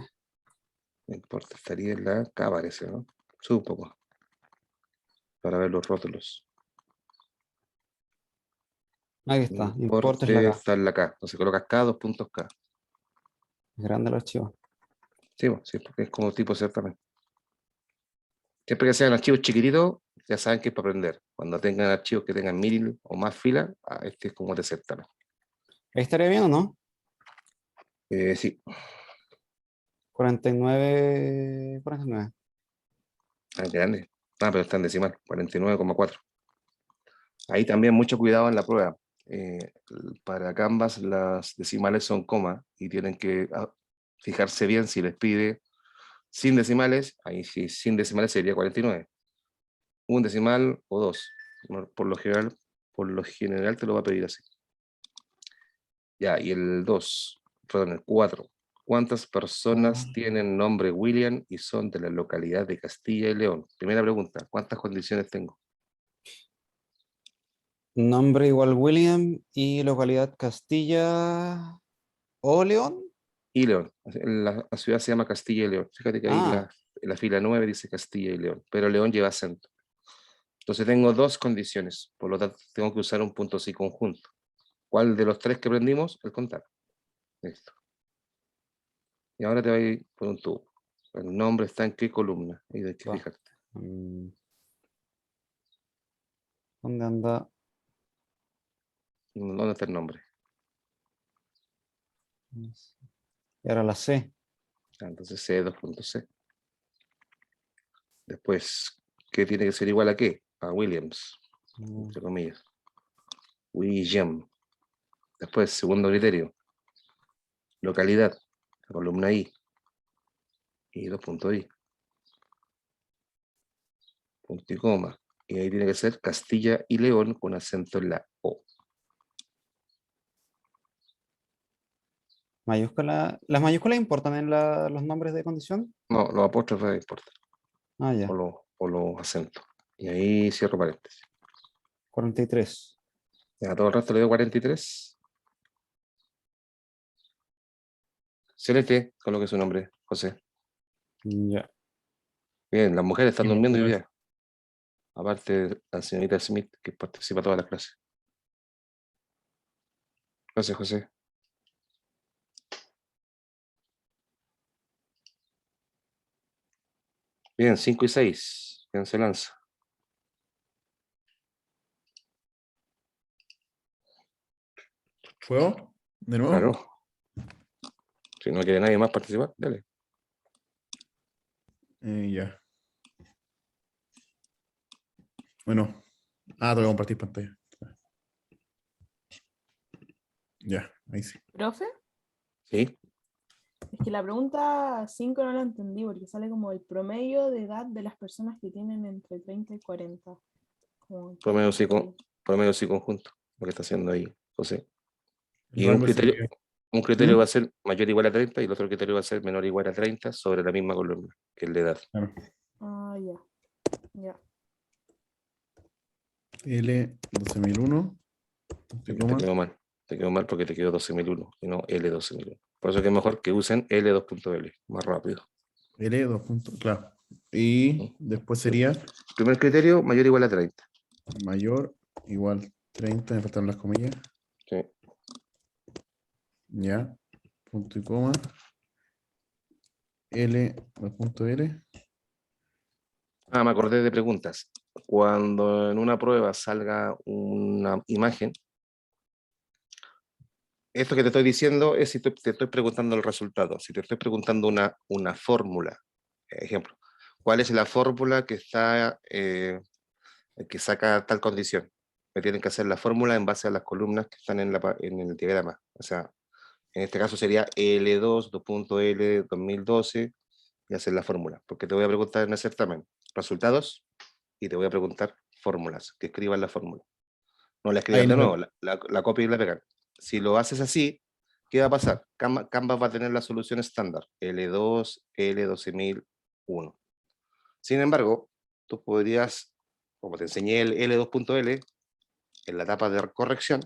El importe estaría en la K, parece, ¿no? Sube un poco. Para ver los rótulos. Ahí está. Importe es la Importe K. está en la K. Entonces colocas K, 2 puntos K. Es grande el archivo. Sí, sí, porque es como tipo certamen. Siempre que sean archivos chiquititos, ya saben que es para aprender. Cuando tengan archivos que tengan 1000 o más filas, este es como de certamen. ¿Ahí estaría bien o no? Sí. 49. 49. Grande. Pero está en decimal, 49,4. Ahí también mucho cuidado en la prueba. Para Canvas las decimales son comas y tienen que fijarse bien si les pide sin decimales, ahí sí, sin decimales sería 49. Un decimal o dos. Por lo general te lo va a pedir así. Ya, y el 2, perdón, el 4. ¿Cuántas personas tienen nombre William y son de la localidad de Castilla y León? Primera pregunta, ¿cuántas condiciones tengo? Nombre igual William y localidad Castilla o León. Y León. La ciudad se llama Castilla y León. Fíjate que ahí en la fila 9 dice Castilla y León, pero León lleva acento. Entonces tengo dos condiciones, por lo tanto tengo que usar un punto sí conjunto. ¿Cuál de los tres que aprendimos? El contar. Listo. Y ahora te voy por un tubo. El nombre está en qué columna. Y hay que fijarte. ¿Dónde anda? ¿Dónde está el nombre? Y ahora la C. Entonces C, 2.C. Después, ¿qué tiene que ser igual a qué? A Williams, entre comillas. William. Después, segundo criterio. Localidad, la columna I. Y 2.I. Punto y coma. Y ahí tiene que ser Castilla y León con acento en la O. Mayúscula. ¿Las mayúsculas importan en los nombres de condición? No, los apóstrofes importan. Ah, ya. O los acentos. Y ahí cierro paréntesis. 43. Ya, todo el resto le doy 43. Celeste, coloque su nombre, José. Ya. Bien, las mujeres están durmiendo hoy gracias. día. Aparte, la señorita Smith, que participa en todas las clases. Gracias, José. Bien, 5 y 6. ¿Quién se lanza? ¿Juego? ¿De nuevo? Claro. Si no quiere nadie más participar, dale. Ya. Bueno. Tengo que compartir pantalla. Ya, ahí sí. ¿Profe? Sí. Es que la pregunta 5 no la entendí porque sale como el promedio de edad de las personas que tienen entre 30 y 40. Como Promedio sí conjunto. Lo que está haciendo ahí, José. El Y un rango criterio, sería- un criterio ¿Mm? va a ser mayor o igual a 30 y el otro criterio va a ser menor o igual a 30 sobre la misma columna, que es la edad. Claro. Ah, ya. Ya. L 12001. Te quedó mal porque te quedó 12.001 y no L12.001. Por eso que es mejor que usen L2.L, más rápido. L 2 puntos, claro. Y después sería Primer criterio, mayor o igual a 30. mayor igual 30, me faltaron las comillas. Sí. Ya. Punto y coma. L, dos punto L. Ah, me acordé de preguntas. Cuando en una prueba salga una imagen, esto que te estoy diciendo es si te estoy preguntando el resultado. Si te estoy preguntando una fórmula, ejemplo, ¿cuál es la fórmula que está que saca tal condición? Me tienen que hacer la fórmula en base a las columnas que están en el diagrama. O sea, en este caso sería L2, 2.L 2012, y hacer la fórmula. Porque te voy a preguntar en el certamen resultados y te voy a preguntar fórmulas, que escriban la fórmula. No la escriban Ahí de no- nuevo, la copia y la pegan. Si lo haces así, ¿qué va a pasar? Canvas va a tener la solución estándar, L2, L12001. Sin embargo, tú podrías, como te enseñé el L2.L, en la etapa de corrección,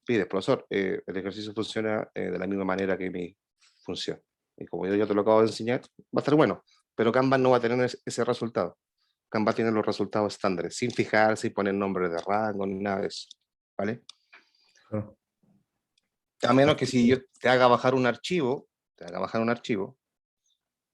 pides, profesor, el ejercicio funciona de la misma manera que mi función. Y como yo te lo acabo de enseñar, va a estar bueno, pero Canvas no va a tener ese resultado. Canvas tiene los resultados estándares, sin fijarse y poner nombre de rango ni nada de eso. ¿Vale? Claro. A menos que si yo te haga bajar un archivo,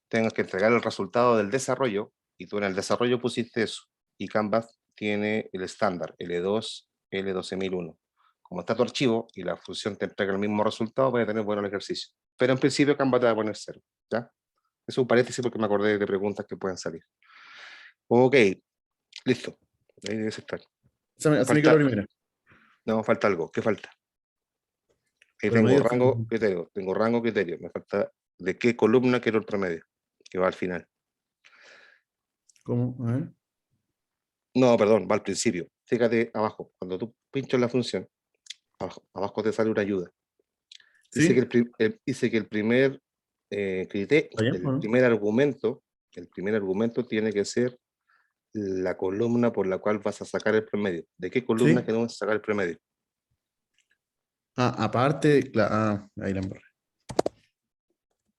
tengas que entregar el resultado del desarrollo, y tú en el desarrollo pusiste eso, y Canvas tiene el estándar, L2, L12001. Como está tu archivo y la función te entrega el mismo resultado, voy a tener bueno el ejercicio. Pero en principio Canvas te va a poner 0, ¿ya? Eso es un paréntesis porque me acordé de preguntas que pueden salir. Ok, listo. Ahí debe estar. Haceme que la primera. No, falta algo. ¿Qué falta? Ahí tengo Promedio, rango, criterio. Tengo rango, criterio. Me falta de qué columna quiero el promedio, que va al final. ¿Cómo? A ver. No, perdón, va al principio. Fíjate abajo. Cuando tú pinchas la función, abajo te sale una ayuda. Dice ¿Sí? dice que el primer criterio, ¿Está bien, o el no? primer argumento tiene que ser la columna por la cual vas a sacar el promedio. ¿De qué columna ¿Sí? queremos sacar el promedio? Ah, aparte, ahí la embarré.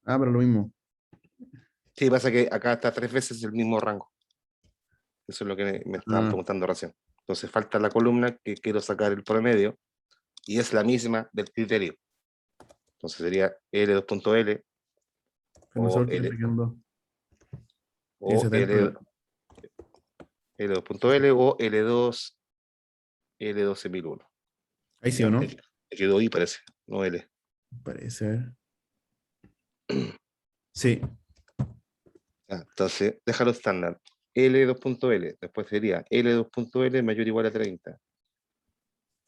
Ah, pero lo mismo. Sí, pasa que acá está 3 veces el mismo rango. Eso es lo que me estaban Ah, preguntando recién. Entonces falta la columna que quiero sacar el promedio y es la misma del criterio. Entonces sería L2.L o profesor, que L, estoy viendo. o 70. L2.L o L2, L12001. Ahí sí Ya, o no. me quedó I parece, no L. Parece, a ver. Sí. Ya, entonces déjalo estándar. L2.L, después sería L2.L mayor o igual a 30.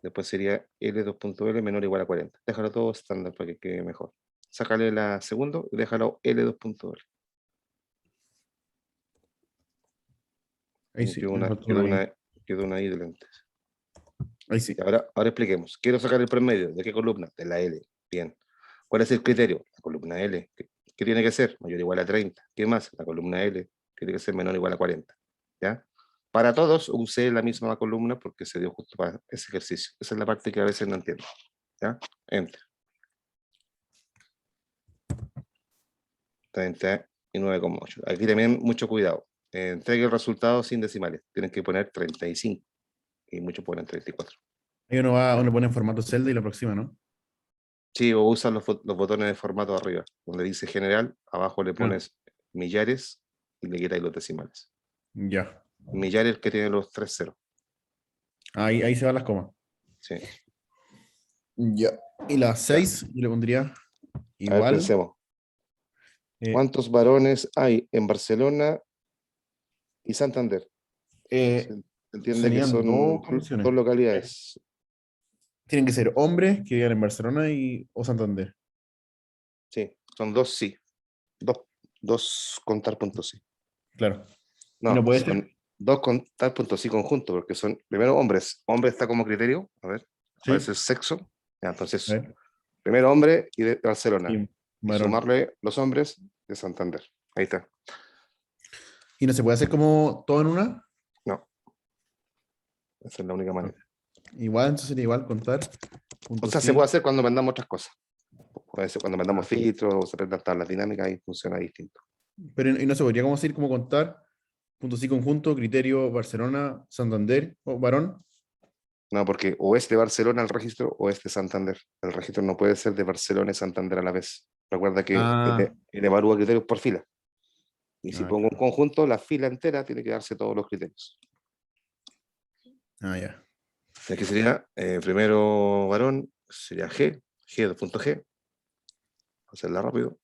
Después sería L2.L menor o igual a 40. Déjalo todo estándar para que quede mejor. Sácale la segunda y déjalo L2.L. Ahí sí. Quedó Me una, faltó quedó una ahí. una, quedó una I delante. Ahí sí. Y ahora expliquemos. Quiero sacar el promedio. ¿De qué columna? De la L. Bien. ¿Cuál es el criterio? La columna L. ¿Qué tiene que ser? Mayor o igual a 30. ¿Qué más? La columna L. Tiene que ser menor o igual a 40. ¿Ya? Para todos usé la misma columna porque se dio justo para ese ejercicio. Esa es la parte que a veces no entiendo. ¿Ya? Enter. 39,8. Aquí también mucho cuidado. Entregue el resultado sin decimales. Tienen que poner 35. Y muchos ponen 34. Ahí uno pone en formato Zelda y la próxima, ¿no? Sí, o usan los botones de formato arriba, donde dice general, abajo le pones millares y le quitáis los decimales. Ya. Millares que tiene los 3 ceros. Ahí se van las comas. Sí. Ya. Y la 6 yo le pondría A ver, igual. pensemos. eh, ¿Cuántos varones hay en Barcelona y Santander? eh, Se entiende que serían dos son condiciones. dos localidades. Tienen que ser hombres que vivan en Barcelona o Santander. Sí, son dos sí. Dos contar puntos sí. Claro. Y No, no puede son ser. dos contar puntos sí conjunto, porque son primero hombres. Hombre está como criterio. A ver, Sí. aparece el sexo. Ya, entonces, A ver. primero hombre y de Barcelona. Y Y varón. sumarle los hombres de Santander. Ahí está. ¿Y no se puede hacer como todo en una? No. Esa es la única manera. Igual, entonces sería igual contar. O sea, se puede hacer cuando mandamos otras cosas. Puede ser cuando mandamos filtros o se presentan tablas dinámicas y funciona distinto. Pero y no se podría como decir como contar. Punto sí conjunto, criterio Barcelona, Santander o varón. No, porque o es de Barcelona el registro o es de Santander. El registro no puede ser de Barcelona y Santander a la vez. Recuerda que él evalúa criterios por fila. Y si pongo un conjunto, la fila entera tiene que darse todos los criterios. Ya. Y aquí sería, primero varón, sería G, G2.G. Hacerla rápido.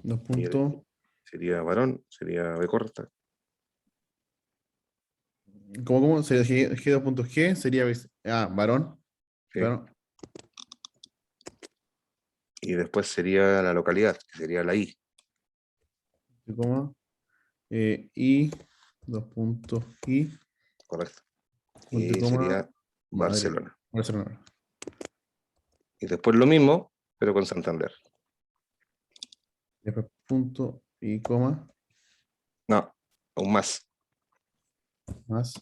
2 Y puntos. sería varón, sería B corta. ¿Cómo? Sería G2.G, sería varón. Sí. Varón. Y después sería la localidad, que sería la I. Coma, I, 2 puntos I. Correcto. Punto Y y coma, sería Madrid. Barcelona. Barcelona. Y después lo mismo, pero con Santander. Después punto y coma, No, aún más. más.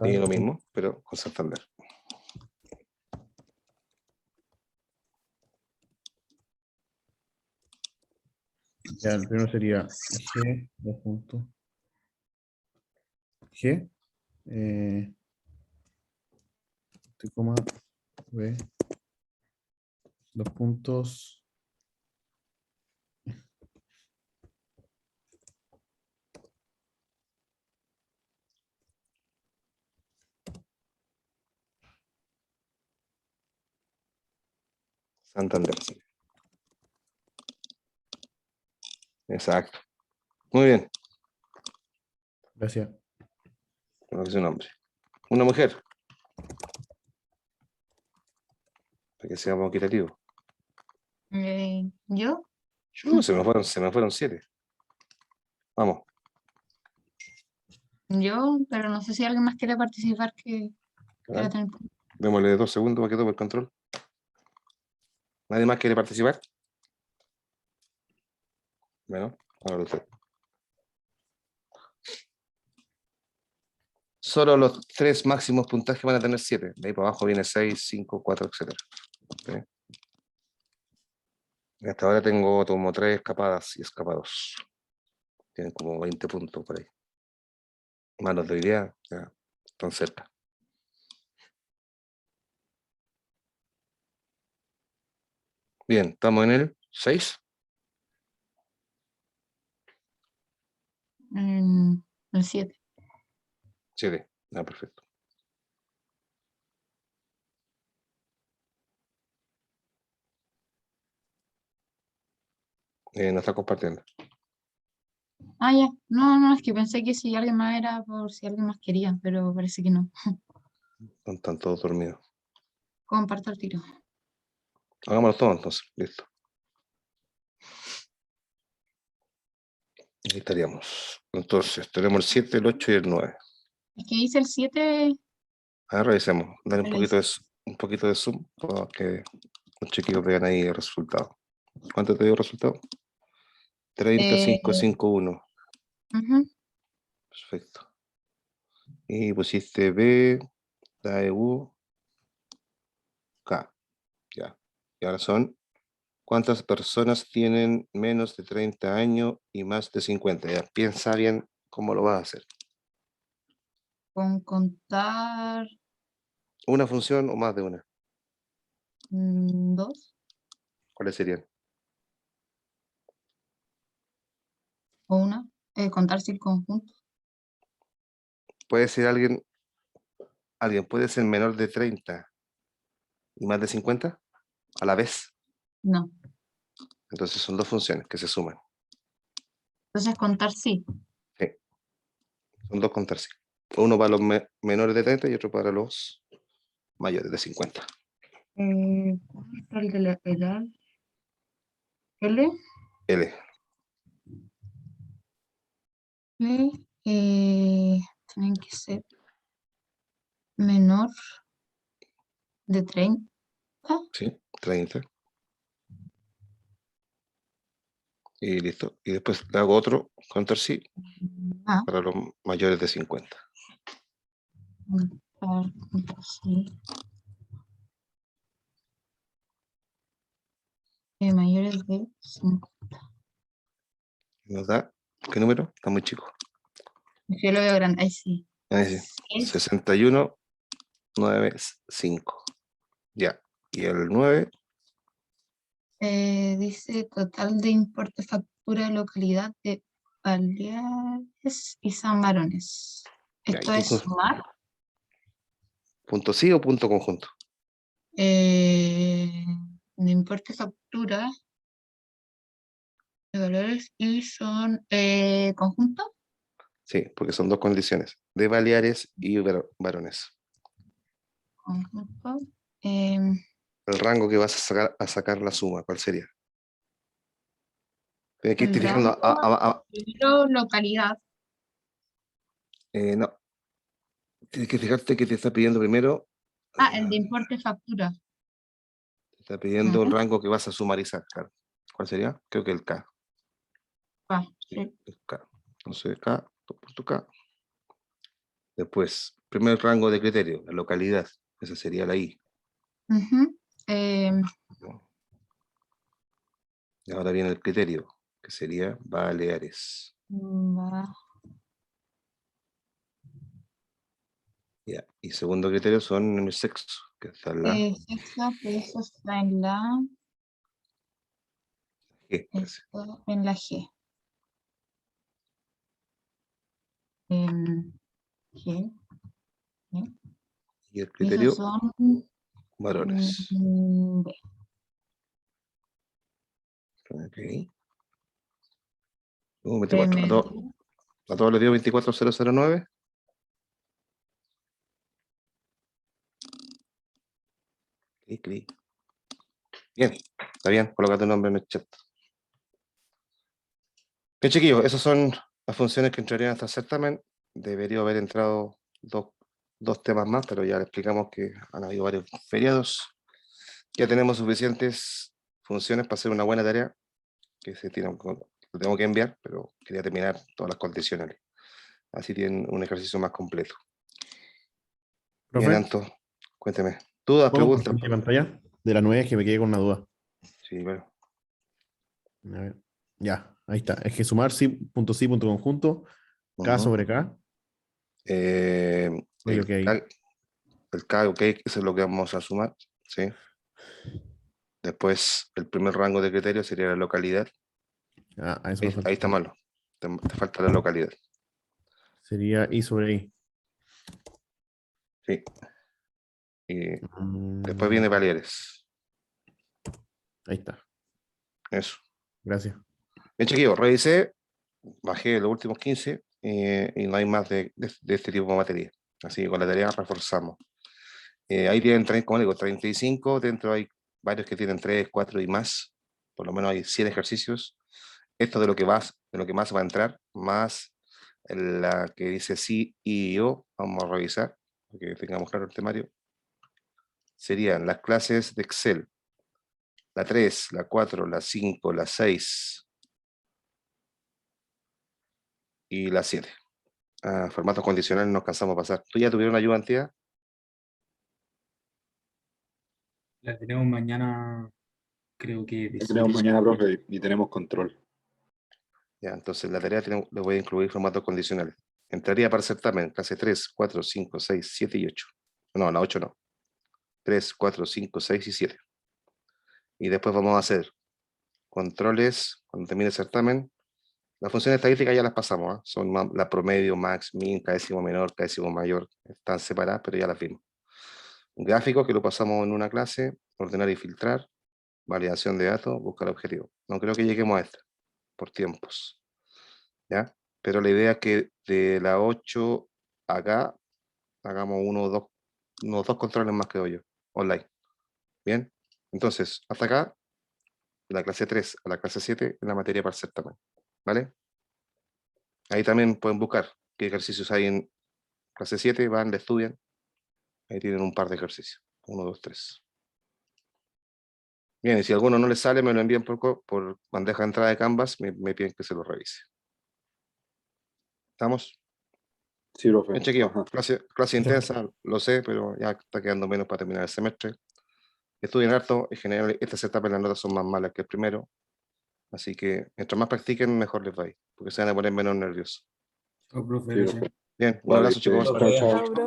Y lo mismo, pero con Santander. Ya, el primero sería G, 2 puntos. G, punto y coma, B, 2 puntos. Santander. Sí. Exacto. Muy bien. Gracias. Creo que es un hombre. Una mujer. Para que sea más equitativo. ¿Yo? Se me fueron 7. Vamos. Yo, pero no sé si alguien más quiere participar que quiera Dale. tener. Démosle 2 segundos para que tome el control. ¿Nadie más quiere participar? Bueno, ahora usted. Solo los 3 máximos puntajes van a tener 7. De ahí para abajo viene 6, 5, 4, etc. ¿Okay? Y hasta ahora tengo como 3 escapadas y escapados. Tienen como 20 puntos por ahí. Manos de idea, ya están cerca. Bien, estamos en el 6. El 7. 7. Ah, perfecto. No está compartiendo. Ah, ya. No, es que pensé que si alguien más era por si alguien más quería, pero parece que no. Están todos dormidos. Comparto el tiro. Hagámoslo todo entonces. Listo. Ahí estaríamos. Entonces, tenemos el 7, el 8 y el 9. Es que hice el 7. A ver, revisemos. Dale un Revisa. poquito de zoom para que los chiquillos vean ahí el resultado. ¿Cuánto te dio el resultado? 3551. Perfecto. Y pusiste B, la EU, K. Ya. Y ahora son, ¿cuántas personas tienen menos de 30 años y más de 50? Ya, piensa bien cómo lo vas a hacer. Con contar ¿Una función o más de una? 2 ¿Cuáles serían? o una. Contar si el conjunto. Puede ser alguien puede ser menor de 30 y más de 50 a la vez. No. Entonces son 2 funciones que se suman. Entonces contar sí. Sí. Son 2 contar sí. Uno para los menores de 30 y otro para los mayores de 50. ¿Cuál está el de la edad? L. L. Tienen que ser menor de 30. Sí, 30. Y listo. Y después le hago otro contar sí para los mayores de 50. Contar sí. Mayores de 50. ¿Nos da? ¿Qué número? Está muy chico. Yo lo veo grande. Ahí sí. Ahí sí. 61. 9, 5. Ya. Y el 9, Dice total de importe factura de localidad de Baleares y San Barones. Ya, ¿Esto ¿y es tú? sumar? ¿Punto sí o punto conjunto? De importe factura de valores y son conjunto. Sí, porque son dos condiciones. De Baleares y Barones. Conjunto. El rango que vas a sacar la suma, ¿cuál sería? Tienes que El irte fijando rango, primero localidad. no. Tienes que fijarte que te está pidiendo primero, El de importe factura. te está pidiendo el rango que vas a sumarizar, claro. ¿Cuál sería? Creo que el K. Sí. El K. Entonces K, punto K. Después, primer rango de criterio, la localidad. Esa sería la I. Ujú. Y ahora viene el criterio, que sería Baleares. Ya. Y segundo criterio son el sexo, que está en la Sexo, que eso está en la G. Parece. G. En la G. G. Y el Y criterio, esos son varones. B. Ok. 24. ¿A todos les dio 24009? Clic. Bien, está bien, coloca tu nombre en el chat. Bien, chiquillos, esas son las funciones que entrarían hasta el certamen. Debería haber entrado dos temas más, pero ya les explicamos que han habido varios feriados. Ya tenemos suficientes funciones para hacer una buena tarea, que lo tengo que enviar, pero quería terminar todas las condicionales. Así tienen un ejercicio más completo. Bien, Profe, Anto, cuénteme. ¿Dudas, ¿puedo preguntas? compartir pantalla? De la 9 es que me quedé con una duda. Sí, bueno. A ver. Ya, ahí está. Es que sumar sí, punto conjunto, K Ujú. sobre K. El Ok. K, ok, eso es lo que vamos a sumar, ¿sí? Después, el primer rango de criterio sería la localidad. Eso me falta. Ahí está malo. Te falta la localidad. Sería I sobre I. Sí. Y después viene Baleares. Ahí está. Eso. Gracias. Bien, chiquillos, revisé, bajé los últimos 15 y no hay más de este tipo de materia. Así que con la tarea reforzamos. Ahí tienen, como digo, 35, dentro hay varios que tienen 3, 4 y más. Por lo menos hay 100 ejercicios. Esto de lo que más va a entrar, más la que dice sí y yo, vamos a revisar, para que tengamos claro el temario. Serían las clases de Excel, la 3, la 4, la 5, la 6 y la 7. Formatos condicionales nos cansamos de pasar. ¿Tú ya tuvieron ayudantía? La tenemos mañana, creo que de Tenemos mañana, profe, y tenemos control. Ya, entonces la tarea le voy a incluir formatos condicionales. Entraría para el certamen, clase 3, 4, 5, 6, 7 y 8. No, la 8 no. 3, 4, 5, 6 y 7. Y después vamos a hacer controles, cuando termine el certamen. Las funciones estadísticas ya las pasamos, ¿eh? Son la promedio, max, min, décimo menor, décimo mayor. Están separadas, pero ya las vimos. Un gráfico que lo pasamos en una clase, ordenar y filtrar, validación de datos, buscar objetivo. No creo que lleguemos a esta, por tiempos. ¿Ya? Pero la idea es que de la 8 acá, hagamos unos dos controles más que doy yo, online. ¿Bien? Entonces, hasta acá, de la clase 3 a la clase 7, en la materia para el certamen. ¿Vale? Ahí también pueden buscar qué ejercicios hay en clase 7, van, le estudian. Ahí tienen un par de ejercicios. 1, 2, 3. Bien, y si alguno no les sale, me lo envían por bandeja de entrada de Canvas, me piden que se lo revise. ¿Estamos? Sí, profe. Bien, chiquillos, clase intensa, lo sé, pero ya está quedando menos para terminar el semestre. Estudien harto, en general estas etapas las notas son más malas que el primero, así que mientras más practiquen, mejor les va a ir, porque se van a poner menos nerviosos. Chao, profe, Sí, gracias. profe. Bien, un abrazo, chicos. Chao, chao. Chao, profe.